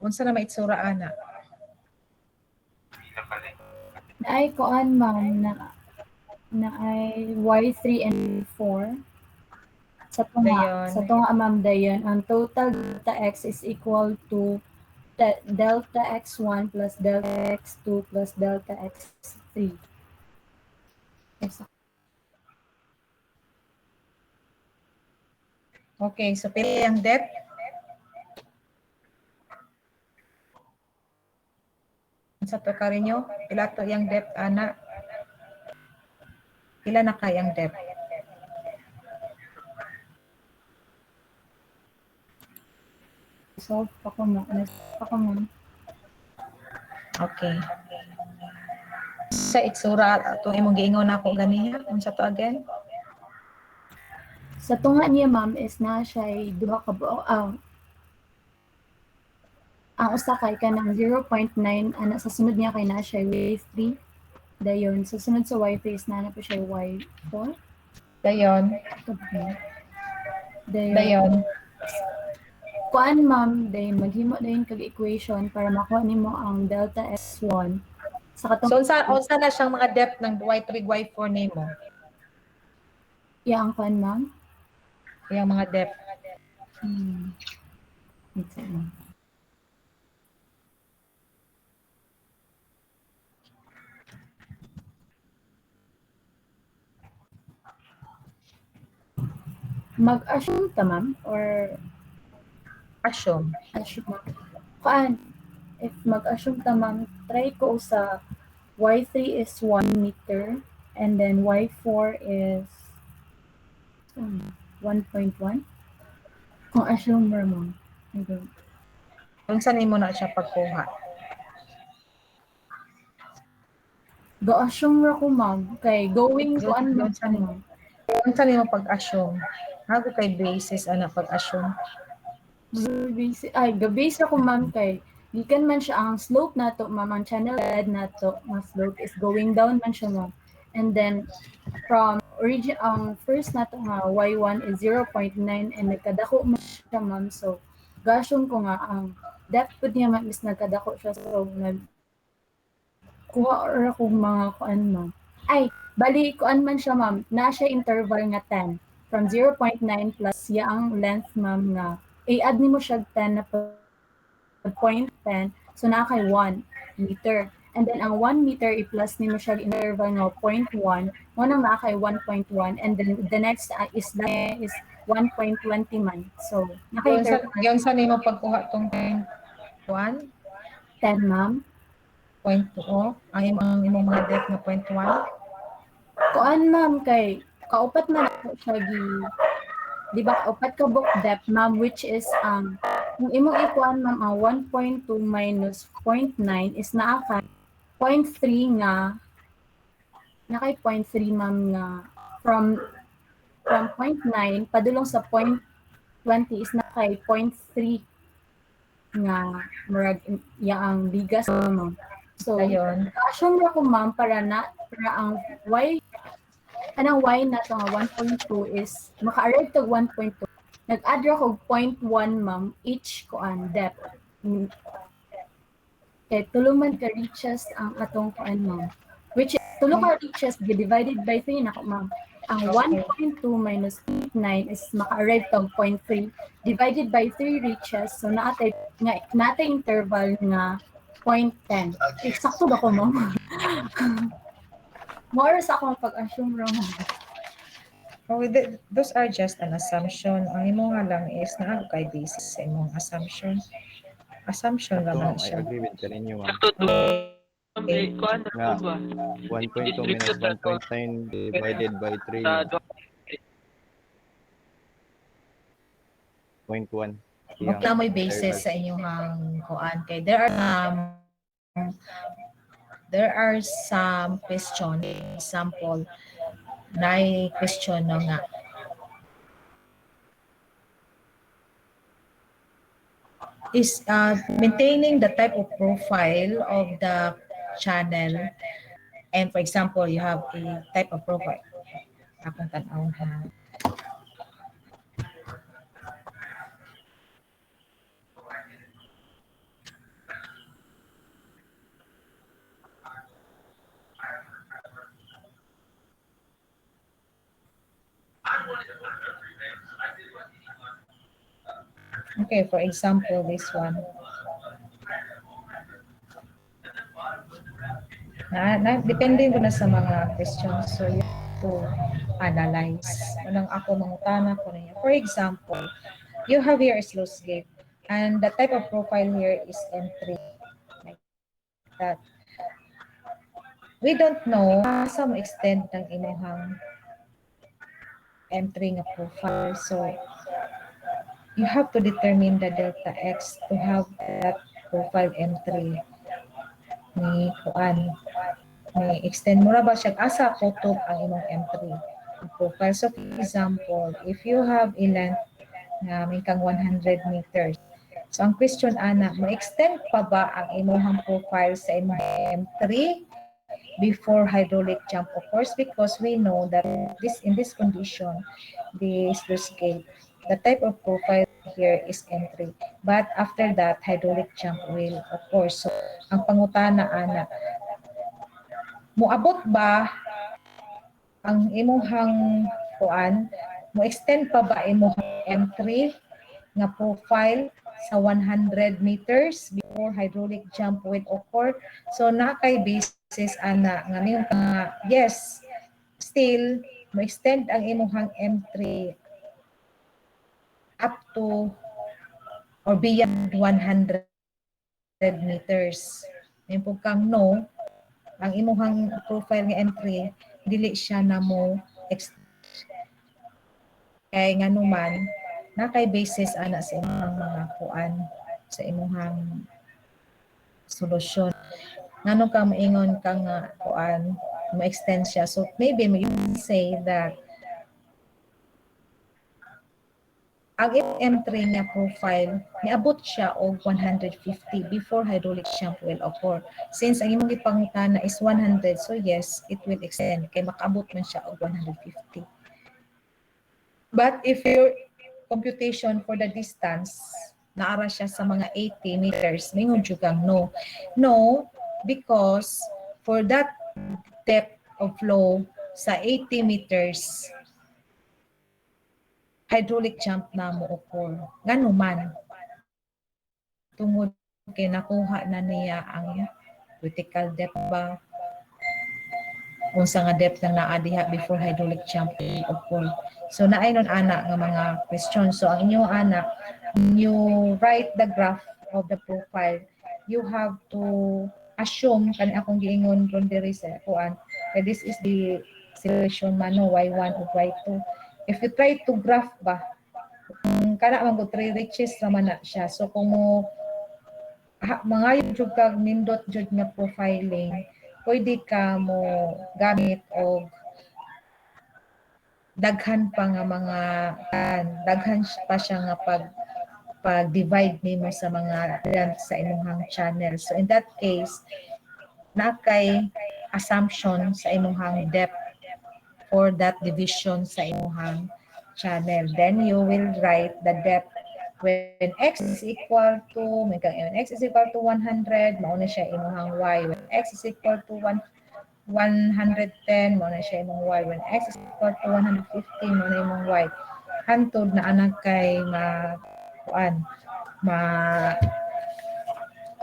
Speaker 1: Unsa na maitsura ana?
Speaker 12: Ay koan ma'am na ay Y3 and 4 sa
Speaker 1: Dayon.
Speaker 12: tunga ma'am dayon ang total delta x is equal to delta x1 plus delta x2 plus delta x3. Yes.
Speaker 1: Okay, so pila ang depth? Sa to karinyo, pila to yang depth ana? Pila na kayang depth?
Speaker 12: So, ako mo.
Speaker 1: Okay. Sa itsura atong imong giingon nako ganiya, unsa to again?
Speaker 12: Sa tunga niya ma'am is na siya ay duha ka buok ang usa kay kanang 0.9 ana sa sunod niya kay na siya Y3. Dayon sa sunod sa Y3 is na po siya Y4.
Speaker 1: Dayon. Dayon.
Speaker 12: Kuan ma'am, dayon maghimo dayon kag equation para makuha nimo ang delta S1. Sa katong
Speaker 1: So unsa na siyang mga depth ng Y3, Y4 nimo?
Speaker 12: ang kuan ma'am.
Speaker 1: Yang mga depth.
Speaker 12: Exactly. Mag-assume ta ma'am or
Speaker 1: Assume.
Speaker 12: Kuan, if mag-assume ta ma'am, try ko sa Y3 is 1 meter and then Y4 is 1.1. Kung assume mo ma'am.
Speaker 1: Unsa nimo na siya pagkuha?
Speaker 12: Go-assume ra ko ma'am, kay going kuan ma'am.
Speaker 1: Unsa nimo pag-assume? Hago kay basis ana pag-assume.
Speaker 12: Ga-base ako ma'am kay gikan man siya ang slope nato ma'am, ang channel head nato, ang slope is going down man siya ma'am. And then from first nato nga y1 is 0.9 and nagkadako mo siya ma'am. So gasyon ko nga ang depth po niya ma'am is nagkadako siya. So kuha or akong mga kuan ma'am. Ay, bali kuan man siya ma'am. Na siya interval nga 10. From 0.9 plus ya ang length ma'am nga. I-add nimo siya 10 na 0.10. So na kay 1 meter. And then ang 1 meter i-plus nimo siya interval nga 0.1. Mo nang na kay 1.1 and then the next is 1.20 man. So na kay
Speaker 1: Yung sa nimo pagkuha tong 1
Speaker 12: 10 ma'am.
Speaker 1: 0.2 ang imong mga depth na 0.1.
Speaker 12: Kuan ma'am kay kaupat man ako siya di ba kaupat ka book depth ma'am which is yung imong ikuan ma'am ang 1.2 minus 0.9 is naa ka 0.3 nga na kay 0.3 ma'am nga from 0.9 padulong sa 0.20 is na kay 0.3 nga murag yaang bigas ma'am. So
Speaker 1: Ayun.
Speaker 12: assume ra ko ma'am para ang y anang y na to nga 1.2 is maka-arrive to 1.2. Nag-add ra ko 0.1 ma'am each kuan depth. Okay, tulo man ka reaches ang atong kuan ma'am. Which is tulo ka reaches divided by 3 nako ma'am. Ang 1.2 minus 9 is maka-arrive to 0.3 divided by 3 reaches. So naatay interval nga 0.10. Eksakto ba ko ma'am? More sa akong pag-assume wrong.
Speaker 1: Those are just an assumption. Ang imo nga lang is naa kay basis sa imong assumption. Assumption
Speaker 10: Ito,
Speaker 1: lang
Speaker 10: I
Speaker 1: siya.
Speaker 10: agree with kaninyo, ma'am.
Speaker 7: Sakto to.
Speaker 1: Okay.
Speaker 7: Kuan na ba?
Speaker 10: 1.2 minus 1.9 divided by 3,
Speaker 7: Sa
Speaker 10: 0.1.
Speaker 1: Okay lang may basis sa inyong kuan kay there are some question example na question no nga is maintaining the type of profile of the channel, and for example you have a type of profile akong tan-awon ha. Okay, for example, this one. Depende ko na sa mga questions. So, you have to analyze. Anong ako mangutana ko na yan. For example, you have here a sluice gate. And the type of profile here is M3. Like that. We don't know sa mo extent ng inyong M3 nga profile. So, you have to determine the delta X to have that profile M3 ni kuan. May extend mo ra ba siya asa kutob ang imong M3 profile. So, for example, if you have a length na may kang 100 meters, so ang question ana, ma-extend pa ba ang imong profile sa imong M3 before hydraulic jump occurs? Because we know that in this condition, the sluice gate, the type of profile here is M3. But after that, hydraulic jump will occur. So, ang pangutana ana, moabot ba ang imuhang kuan, mo extend pa ba imuhang M3 nga profile sa 100 meters before hydraulic jump will occur? So na kay basis ana nga niyo nga yes, still mo extend ang imuhang M3 up to or beyond 100 meters. May kang no, ang imuhang profile nga M3 dili siya na mo extend. Kay nga naman na kay basis ana sa imong mga kuan sa imong solusyon. Ngano ka maingon ka nga kuan ma-extend siya. So maybe you can say that ang entry niya profile, niabot siya og 150 before hydraulic sump will occur. Since ang imong gipangutana is 100, so yes, it will extend kay makaabot man siya og 150. But if your computation for the distance, naara siya sa mga 80 meters, mingon jud kang no. No, because for that depth of flow sa 80 meters, hydraulic jump na mo occur. Ngano man. Tungod kay nakuha na niya ang critical depth ba, unsa nga depth na naa diha before hydraulic jump occur. So naay nun ana nga mga questions. So ang inyong anak, when you write the graph of the profile, you have to assume kani akong giingon ron diri sa kuan. This is the situation mano y1 ug y2. If you try to graph ba, kana man ko 3 reaches naman na siya. So kung mo mga jud kag nindot jud nga profiling, pwede ka mo gamit og daghan pa nga mga daghan pa siya nga pag-divide nimo sa mga length sa inyong channel. So in that case, na kay assumption sa inyong depth for that division sa inyong channel. Then you will write the depth when x is equal to, when x is equal to 100, mauna siya inyong y. When x is equal to 110, mauna siya imong y. When x is equal to 150, mauna imong y. Hantod na anak kay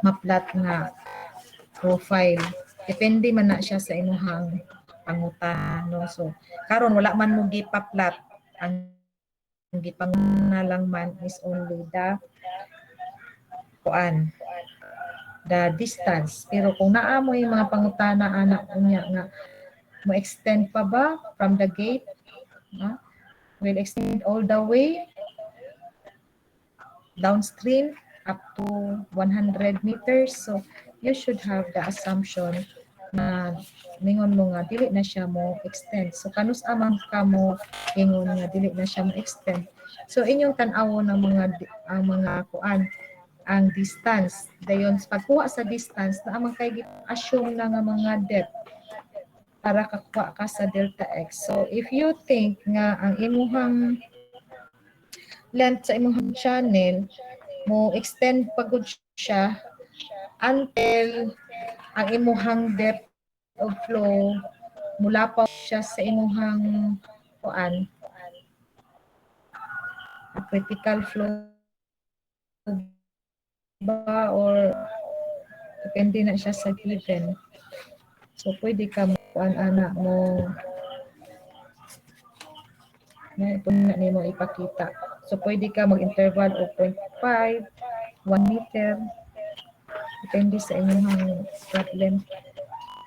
Speaker 1: ma-plot nga profile. Depende man na siya sa inyong pangutan. No? So, karon wala man mo gipaplat. Ang gipanguna lang man is only the distance. Pero kung naamo yung mga pangutana anak niya nga mo extend pa ba from the gate, will extend all the way downstream up to 100 meters. So you should have the assumption na ningon mo nga dili na siya mo extend. So kanus amang ka mo ingon nga dili na siya mo extend. So inyong tan-awon ang mga kuan ang distance. Dayon pagkuha sa distance na amang kay assume na nga mga depth para kakuha ka sa delta x. So if you think nga ang imuhang length sa imuhang channel mo extend pagud siya until ang imuhang depth of flow mula pa siya sa imuhang kuan critical flow ba or depende na siya sa given. So pwede ka mo kuan anak mo na nimo ipakita. So pwede ka mag-interval o 0.5, 1 meter. Depende sa inyong problem.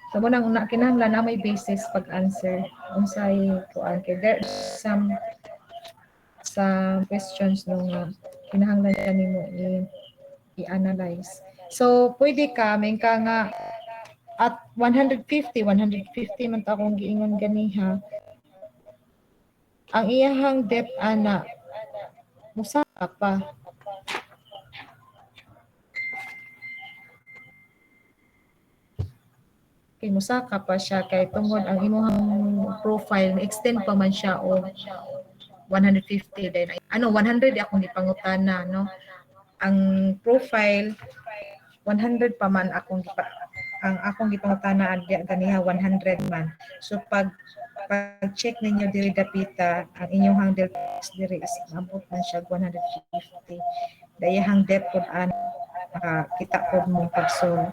Speaker 1: So mo nang kinahanglan na may basis pag-answer. Unsay kuan kay there's some questions nung kinahanglan nimo i-analyze. So pwede ka ka nga at 150 man ta akong giingon ganiha. Ang iyahang depth ana musaka pa. Kay musaka pa siya kay tungod ang imong profile extend pa man siya o 150 then 100 akong gipangutana no. Ang profile 100 pa man akong gipangutana adya ganiha 100 man. So pag check ninyo diri dapita ang inyong delta x diri is abot man siya 150. Dayahang depth pud kita pud mo pag-solve.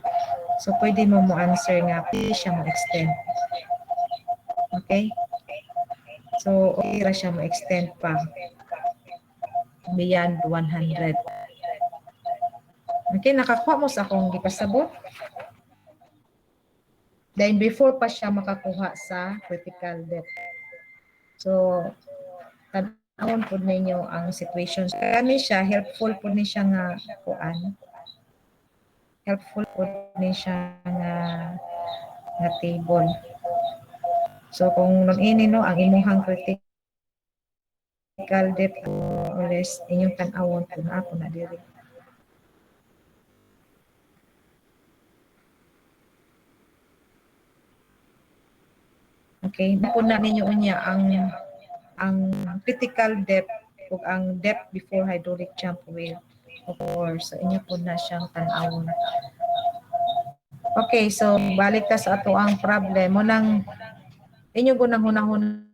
Speaker 1: So pwede mo answer nga pwede siya mo extend. Okay? So okay ra siya mo extend pa beyond 100. Okay, nakakuha mo sa akong gipasabot. Then before pa siya makakuha sa critical depth. So tan-awon pud ninyo ang situations. Kani siya helpful pud ni siya nga kuan. Helpful pud ni siya nga table. So kung nun ini no ang imuhang critical critical depth or less inyong tan-awon kung ako na diri. Okay, napuna ninyo unya ang critical depth ug ang depth before hydraulic jump wheel. Of course, so inyo po na siyang tan-awon. Okay, so balik ta sa ato ang problem mo nang inyo gunang hunahuna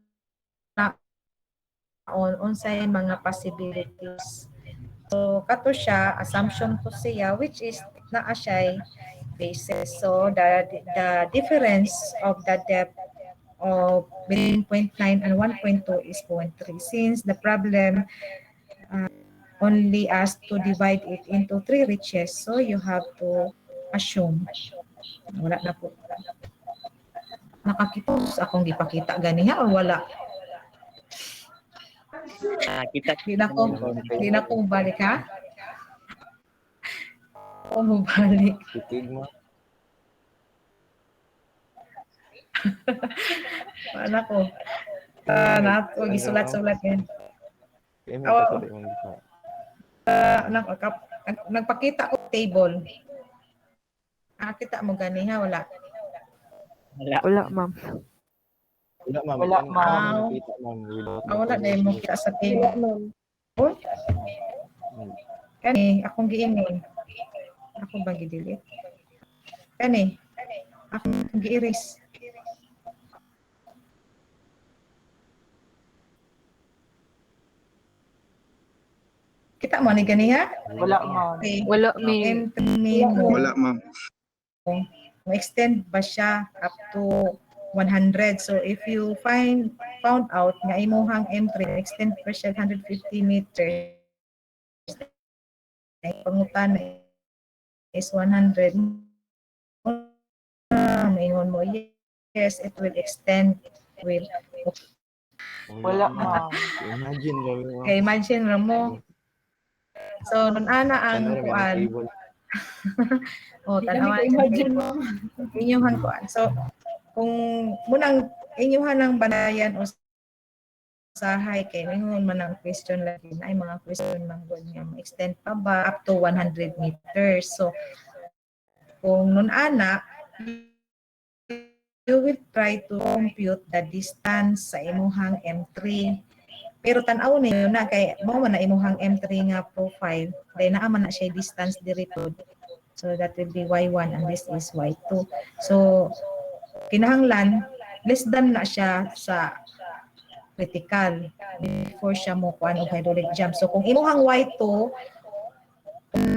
Speaker 1: on unsay mga possibilities. So kato siya assumption to siya which is naa siya basis. So the difference of the depth of between 0.9 and 1.2 is 0.3. Since the problem only asked to divide it into 3 reaches, so you have to assume. Wala na po. Nakakita akong gipakita ganiha or wala?
Speaker 7: Kita
Speaker 1: Di na ko balik ha? O mabalik.
Speaker 10: Titig mo.
Speaker 1: Wala ko. Nato, gisulat-sulat yan.
Speaker 10: Kaya may katuli mong gita.
Speaker 1: Nagpakita ko table. Kita mo ganiha, wala.
Speaker 5: Wala, ma'am.
Speaker 10: Wala, ma'am.
Speaker 8: Wala,
Speaker 10: Yan,
Speaker 8: ma'am.
Speaker 10: ang nakita, ma'am.
Speaker 1: Wala dahil mo kita sa table. Kani, akong giingin. Ako ba gidilit? Kani, akong gi-erase. Kita mo ni ganiha?
Speaker 8: Wala, ma'am.
Speaker 1: Okay.
Speaker 5: Wala, may.
Speaker 1: Entry mo.
Speaker 3: Wala, ma'am.
Speaker 1: Ma-extend ba siya up to 100? So if you found out nga imuhang entry extend pa siya 150 meters, ay pangutan is 100. Maingon mo, yes, it will extend with.
Speaker 8: Wala, ma'am.
Speaker 10: Imagine kami, ma'am.
Speaker 1: Okay, imagine mo. So nun ana ang
Speaker 10: Ano, may
Speaker 1: kuan.
Speaker 10: table.
Speaker 1: Oh,
Speaker 12: Di kami
Speaker 1: tanawan
Speaker 12: imagine mo.
Speaker 1: inyuhan kuan. So kung munang inyuhan ang banayan o usahay kay mingon man ang question lagi na ay mga question lang gud nga extend pa ba up to 100 meters. So kung nun ana you will try to compute the distance sa imuhang M3. Pero tan-aw niyo na kay mo man na imuhang M3 nga profile, dahil naa man na siya distance diri pod. So that will be Y1 and this is Y2. So kinahanglan less than na siya sa critical before siya mo kuan og hydraulic jump. So kung imuhang Y2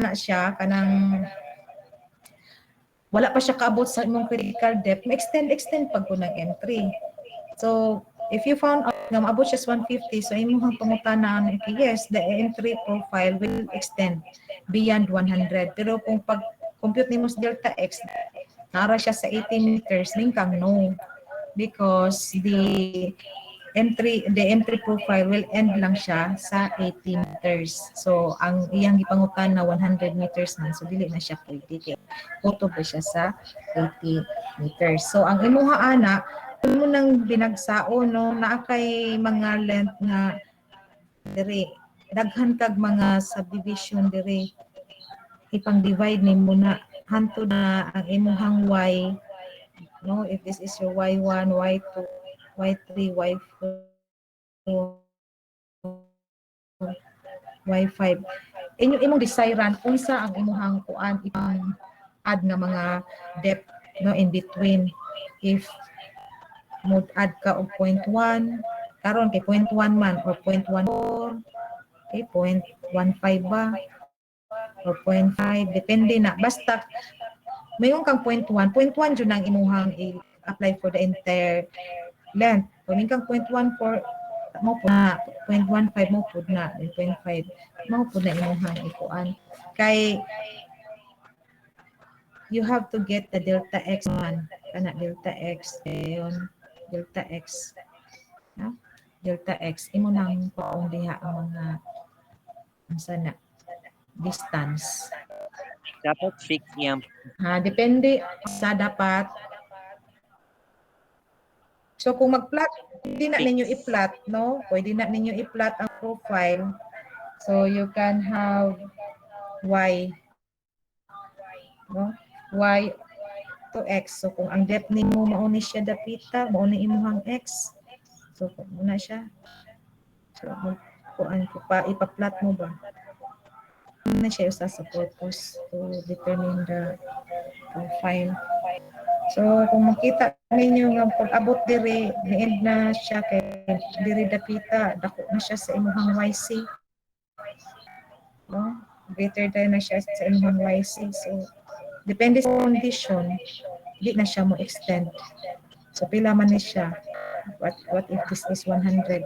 Speaker 1: na siya kanang wala pa siya kaabot sa imong critical depth, ma-extend pag ko ng M3. So if you found out nga maabot siya sa 150, so imong pangutana okay, yes, the M3 profile will extend beyond 100. Pero kung pag-compute nimo sa delta X, nara siya sa 80 meters, lingkang no. Because the M3 profile will end lang siya sa 80 meters. So ang iyang gipangutan na 100 meters man, so dili na siya pwede. Kutob ba siya sa 80 meters. So ang imuha ana mo nang binagsaon no naa kay mga length nga diri daghan kag mga subdivision diri ipang divide nimo na hantud na ang imuhang y no if this is your y1 y2 y3 y4 y5 imong desiran unsa ang imuhang kuan ipang add nga mga depth no in between if mo add ka og 0.1 karon kay 0.1 man or 0.14 okay 0.15 ba or 0.5 depende na basta mayon kang 0.1 jud nang imuhang i-apply for the entire length kung kang 0.14 mo po na 0.15 mo po na 0.5 mo po na imuhang ikuan kay you have to get the delta x man kana delta x yon delta x no? Delta x imo nang paong diha ang mga sana distance
Speaker 7: dapat fix yan.
Speaker 1: depende sa dapat So kung mag-plot, pwede na ninyo i-plot, no? Pwede na ninyo i-plot ang profile. So you can have y, no? Y to x. So kung ang depth nimo mauni siya dapita, mauni imuhang x. So muna siya. So kuan ko pa ipa-plot mo ba? Na siya usa sa purpose to determine the profile. So kung makita ninyo nga pag-abot diri, ni-end na siya kay diri dapita, dako na siya sa imuhang YC. No? Greater than na siya sa imuhang YC. So depende sa condition, di na siya mo extend. So pila man ni siya? What if this is 100?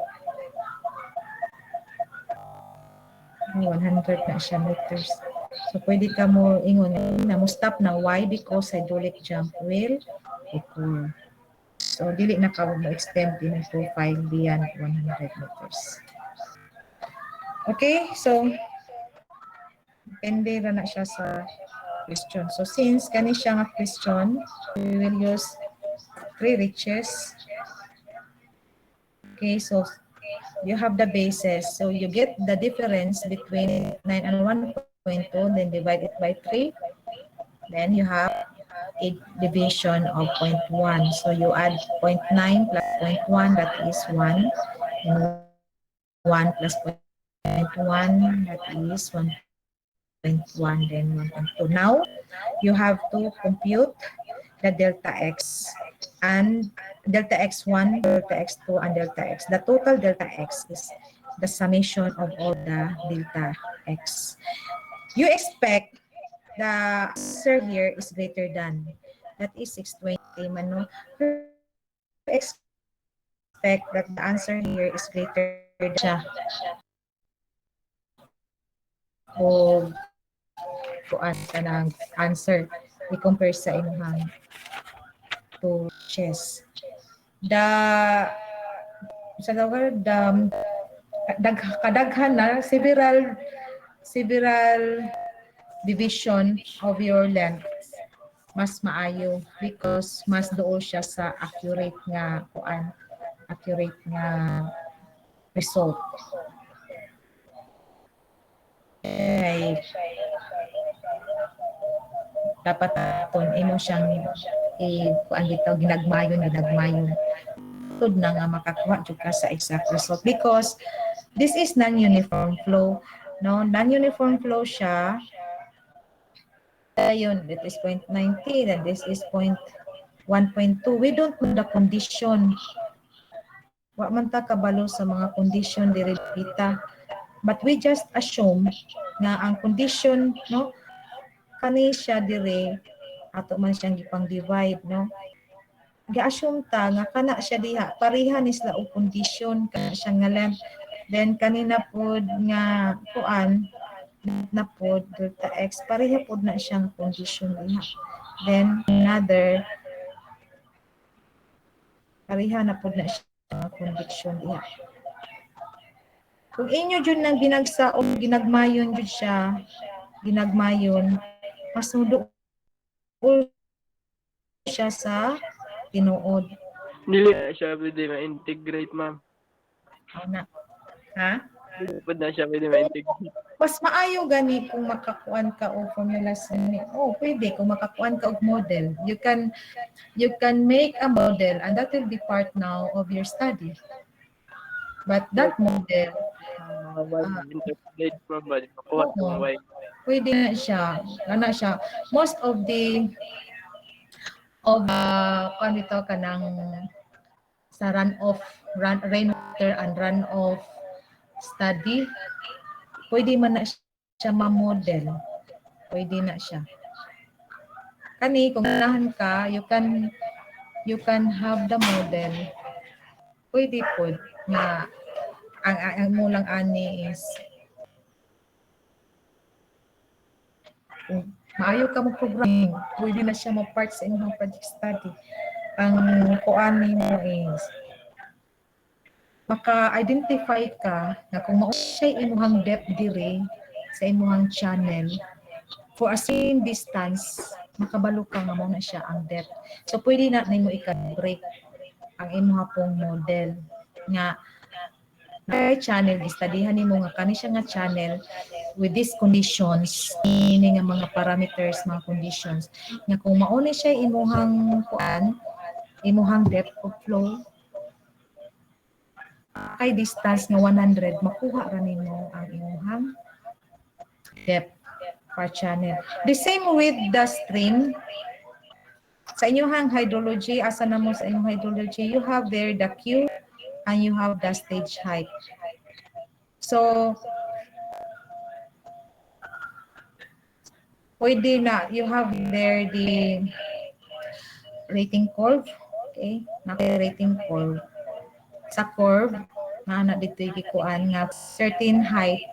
Speaker 1: 100 na siya meters. So pwede ka mo ingon na mo stop na. Why? Because hydraulic jump will occur. So dili na ka mo extend din ang profile beyond 100 meters. Okay, so depende na siya sa question. So since kani siya nga question, we will use 3 reaches. Okay, so you have the basis. So you get the difference between 9 and 1.2, then divide it by 3. Then you have a division of 0.1. So you add 0.9 plus 0.1, that is 1. And 1 plus 0.1, that is 1.1, then 1.2. Now, you have to compute the delta x and delta x1, delta x2, and delta x. The total delta x is the summation of all the delta x. You expect the answer here is greater than, that is 620 man, no? You expect that the answer here is greater than siya. O kuan ka ng answer i-compare sa inyong to chess. Kadaghan na several division of your length mas maayo because mas dool siya sa accurate nga result. Okay. Dapat aton imo siyang kuan bitaw ginagmayon tud na nga makakuha jud ka sa exact result because this is non-uniform flow, no? Non-uniform flow siya. Ayun, that is 0.90 and this is 1.2. We don't know the condition. Wa man ta kabalo sa mga condition diri kita. But we just assume na ang condition, no? Kani siya dire ato man siyang gipang divide, no? Gi-assume ta nga kana siya diha pareha ni sila og condition kana siya nga length. Then kanina pod nga kuan na pod delta x pareha pod na siyang condition diha. Then another pareha na pod na siya condition diha. Kung inyo jud nang ginagsaog ginagmayon jud siya, ginagmayon mas mudo siya sa tinuod.
Speaker 7: Dili na siya pwede ma-integrate, ma'am.
Speaker 1: Ana. Ha?
Speaker 7: Pwede na siya pwede ma-integrate.
Speaker 1: Mas maayo gani kung makakuan ka og formula sa ni. Oh, pwede kung makakuan ka og model. You can make a model and that will be part now of your study. But that model
Speaker 7: Integrate, ma'am, ba? Makuha ng Y.
Speaker 1: pwede na siya. Ana siya. Most of the kung ito ka ng sa rainwater and runoff study, pwede man na siya ma-model. Pwede na siya. Kani, kung ganahan ka, you can have the model. Pwede po na ang mulang ani is kung maayo ka mo programming, pwede na siya ma-part sa inyong project study. Ang kuan mo is maka-identify ka na kung mao siya imuhang depth dire sa imuhang channel for a certain distance, makabalo ka nga mo na siya ang depth. So pwede na nimo i-break ang imuha pong model nga na channel gistudihan nimo nga kani siya nga channel with these conditions ini nga mga parameters, mga conditions nga kung mauni siya imuhang kuan, imuhang depth of flow kay distance nga 100 makuha ra nimo ang imuhang depth per channel. The same with the stream. Sa inyong hydrology, asa na mo sa inyong hydrology, you have there the Q and you have the stage height. So, pwede na, you have there the rating curve. Okay, naka-rating curve. Sa curve, na dito gikuan nga certain height,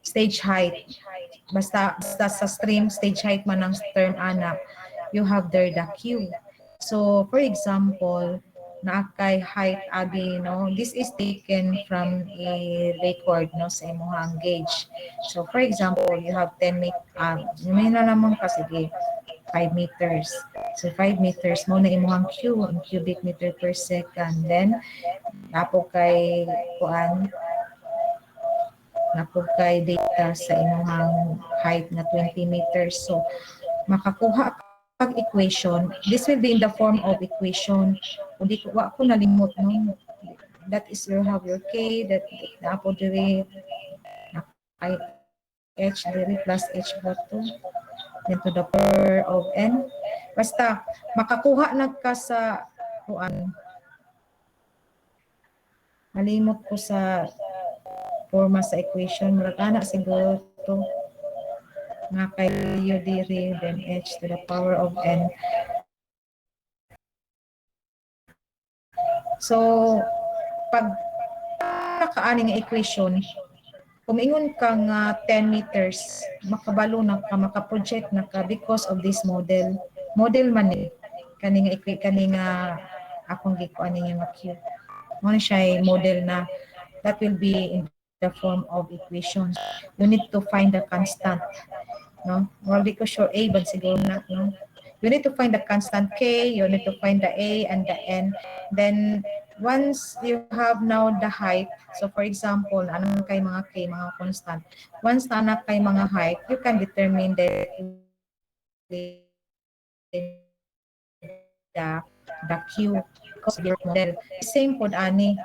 Speaker 1: stage height. Basta sa stream, stage height man ang term ana, you have there the Q. So, for example, na kay height abi, no, this is taken from a record, no, sa imuhang gauge. So, for example, you have 10 meters, may na naman kasi 5 meters. So, 5 meters mo na imuhang Q, ang cubic meter per second. Then, napo kay kuan, napo kay data sa imuhang height na 20 meters. So, makakuha pag equation, this will be in the form of equation. Kung di ko, wa ko nalimot, no? That is you have your K, that napo diri, H diri plus H bato, then to the power of N. Basta, makakuha na ka sa, kuan, nalimot ko sa forma sa equation, maragana siguro to, nga kay U diri, then H to the power of N. So, pag nakaani nga equation, kumingon ka nga 10 meters, makabalo na ka, makaproject na ka because of this model. Model man ni, kani nga akong gikuan niya nga Q. Mo siya model na that will be in the form of equations. You need to find the constant. No? Well, di ko sure A, but siguro na, no? You need to find the constant K, you need to find the A and the N. Then, once you have now the height, so for example, anong kay mga K, mga constant. Once na anak kay mga height, you can determine the Q because of your model. Same po ani.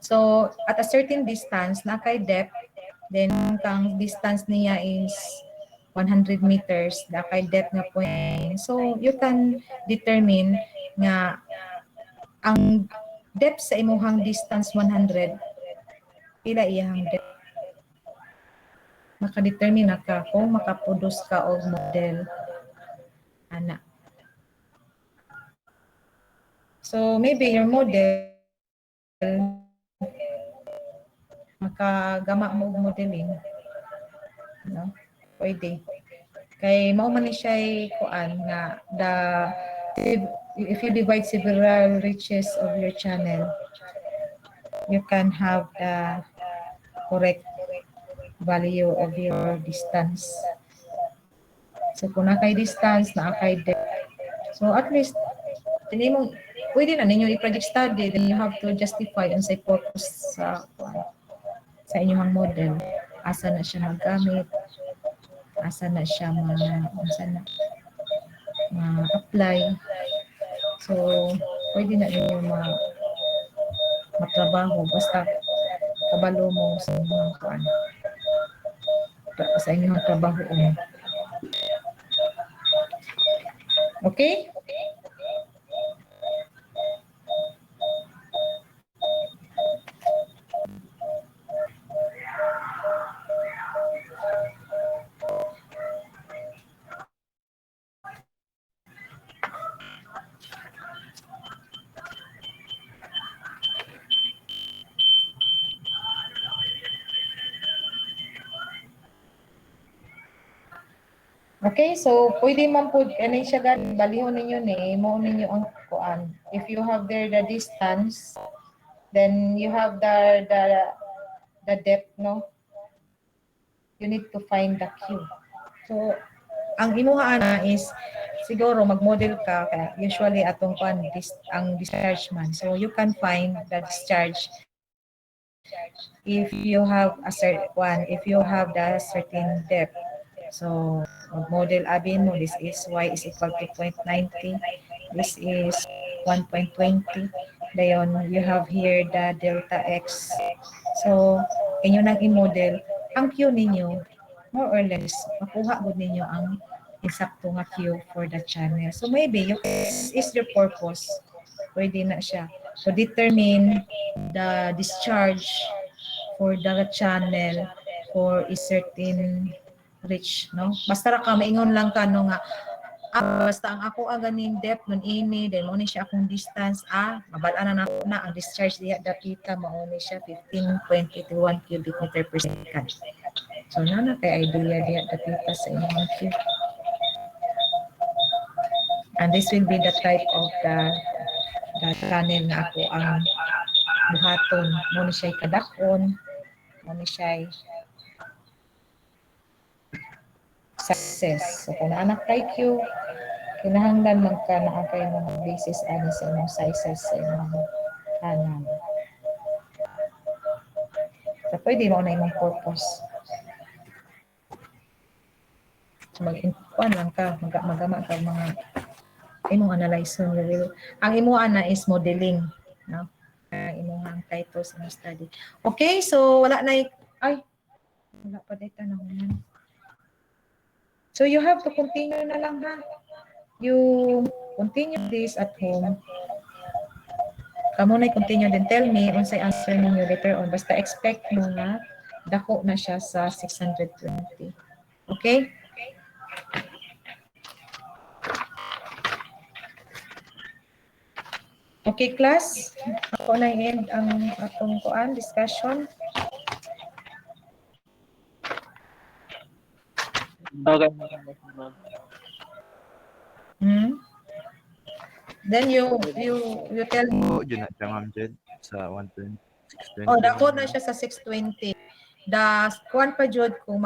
Speaker 1: So, at a certain distance, na kay depth, then kang distance niya is 100 meters, na kay depth nga point. So, you can determine nga ang depth sa imuhang distance 100, pila iyang depth. Makadetermine na ka kung makaproduce ka og model. Ana. So, maybe your model makagama mo og modeling, no? Pwede kay mao man ni siya kuan nga if you divide several reaches of your channel, you can have the correct value of your distance. So kung na kay distance, na kay depth, so at least hindi mo pwede na ninyo i-project study, then you have to justify ang say purpose sa inyong model, asa na siya magamit, asa na siya ma-apply. So, pwede na ninyo matrabaho, basta kabalo mo sa inyong sa inyong trabaho. Okay? Okay, so pwede man po ani siya balihon ninyo ni mo ninyo ang kuan. If you have there the distance, then you have the depth, no? You need to find the Q. So ang imuha ana is siguro mag-model ka kaya usually atong ang discharge man. So you can find the discharge if you have a certain depth. So model abin mo, this is y is equal to 0.90, this is 1.20. Dayon you have here the delta x. So inyo nang i-model ang q ninyo more or less makuha gud ninyo ang eksakto nga q for the channel. So maybe is your purpose, pwede na siya to determine the discharge for the channel for a certain reach, no? Basta ra ka maingon lang ka no nga basta ang ako ganing depth nun ini then mo ni siya akong distance mabal-an na na ang discharge diha dapita mao ni siya 15.81 cubic meter per second. So na kay idea diha dapita sa inyong Q. And this will be the type of the channel nga ako ang buhaton. Mo ni siya kadakon, mo ni siya success. So kung naanak kay Q, kinahanglan man ka na kay mga basis ani sa imong sizes sa imong kanal. So pwede mo na imong purpose. So mag-inpuan lang ka, magama ka mga imong analyzer. Ang imo ana is modeling, no? Ang imong title sa study. Okay, so wala na wala pa data na human. So you have to continue na lang ha. You continue this at home. Kamu na continue then tell me unsay answer ninyo later on. Basta expect mo na dako na siya sa 620. Okay? Okay, class. Ako na end ang atong discussion.
Speaker 7: Okay.
Speaker 1: Then you tell me.
Speaker 10: Oo, yun na siya, Ma'am Jed, sa 120, 620.
Speaker 1: Oh, dako na siya sa 620. Kuan pa jud kung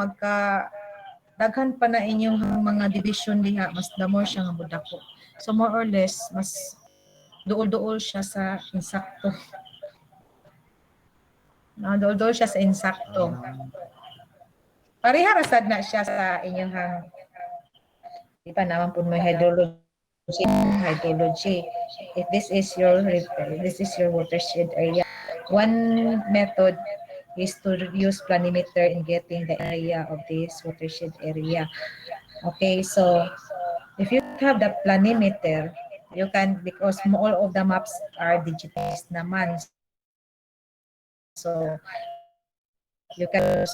Speaker 1: daghan pa na inyong mga division diha, mas more siya nga budako. So more or less mas duol-duol siya sa insakto. Duol-duol siya sa insakto. Pareha rasad na siya sa inyong di pa naman po may hydrology. If this is your watershed area, one method is to use planimeter in getting the area of this watershed area. Okay, so if you have the planimeter, you can, because all of the maps are digitized naman, so you can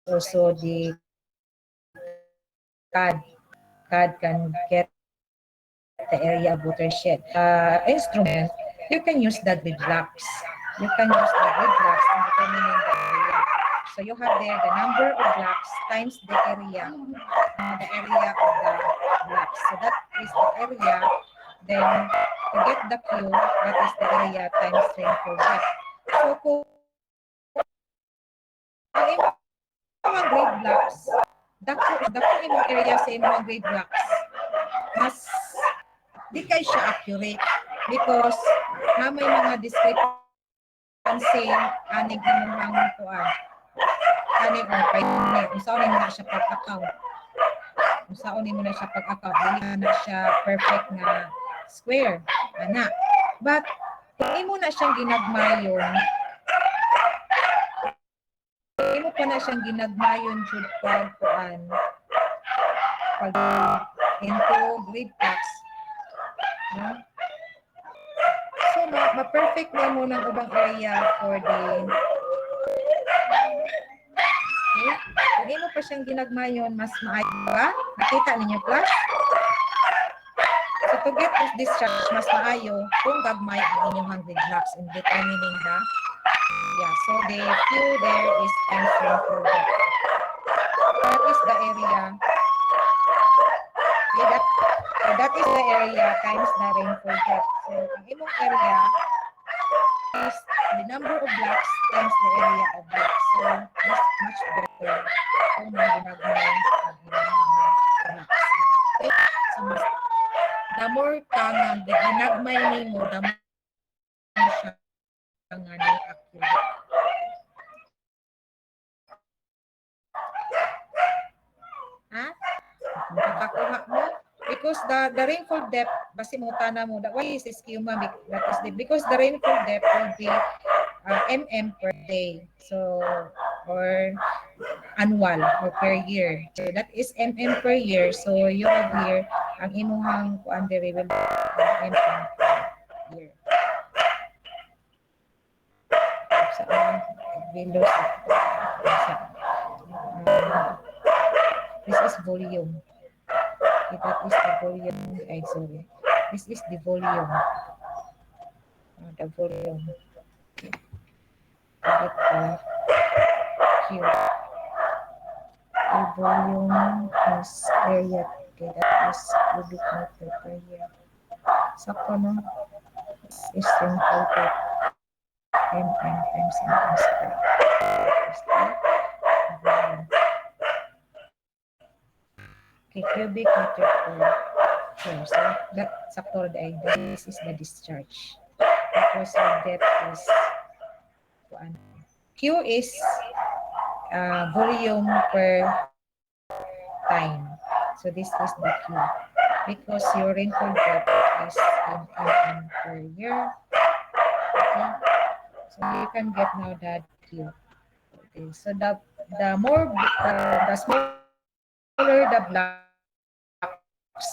Speaker 1: also the CAD can get the area of watershed. Instrument, you can use the grid blocks. You can use the grid blocks in determining the area. So you have there the number of blocks times the area of the blocks. So that is the area. Then to get the Q, that is the area times rainfall depth. So kung mga grade blocks, dako imong area sa imong grade blocks, mas di kay siya accurate because may mga discrepancy anig imong kuan. Anig ang payne, usaon mo na siya pag-account. Usaon mo na siya pag-account, dili na siya perfect nga square ana. But kung imo na siyang ginagmayon, imo pa na siyang ginagmayon jud pag into grade blocks, no? So ma-perfect na mo ng ubang area for the okay. Kung imo pa siyang ginagmayon, mas maayo ba? Nakita ninyo class? So to get this discharge, mas maayo kung gagmay ang inyong grade blocks in determining the so the Q there is times rainfall depth. That is the area. Okay, that is the area times the rainfall depth. So ang imong area is the number of blocks times the area of blocks. So that's much better kung ginagmay ang inyong blocks. gagmay nimo damo siya nga accurate. Ha? Makakuha mo? Because the rainfall depth, basi mo tana mo, why is this schema? That is because the rainfall depth will be mm per day. So, or annual or per year. So that is mm per year. So you have here, ang imuhang kuan diri will be mm per year. Sa below this is volume. Okay, that is the volume. Sorry. This is the volume. The volume. That Q. The volume is area. Okay, that is cubic meter per year. Sakto no? This is simple to mm times square. Okay, cubic meter per year. So that sakto ay this is the discharge. Because our depth is Q is volume per time. So this is the Q. Because your rainfall depth is in mm per year. Okay. So you can get now that Q. Okay. So the more the smaller the blocks,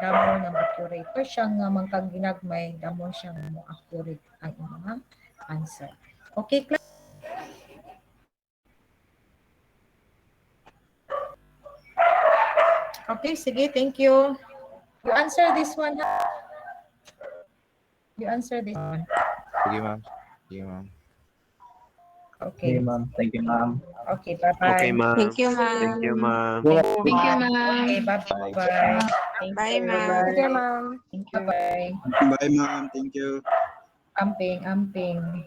Speaker 1: the more nga accurate. Or siya nga mangkang ginagmay, the more siya nga mo accurate ang inyong answer. Okay, class? Okay, sige, thank you. You answer this one. You answer this one.
Speaker 10: Sige, ma'am. Sige, ma'am.
Speaker 1: Okay.
Speaker 9: ma'am. Thank you, ma'am.
Speaker 1: Okay, bye-bye.
Speaker 3: Okay, ma'am.
Speaker 4: Thank you, ma'am.
Speaker 3: Thank you, ma'am.
Speaker 4: Thank you, ma'am.
Speaker 1: Okay, bye-bye. Thank
Speaker 4: Bye,
Speaker 1: you.
Speaker 4: ma'am.
Speaker 6: Sige, ma'am.
Speaker 1: Thank you. Bye.
Speaker 3: Bye, ma'am. Thank you.
Speaker 1: Amping.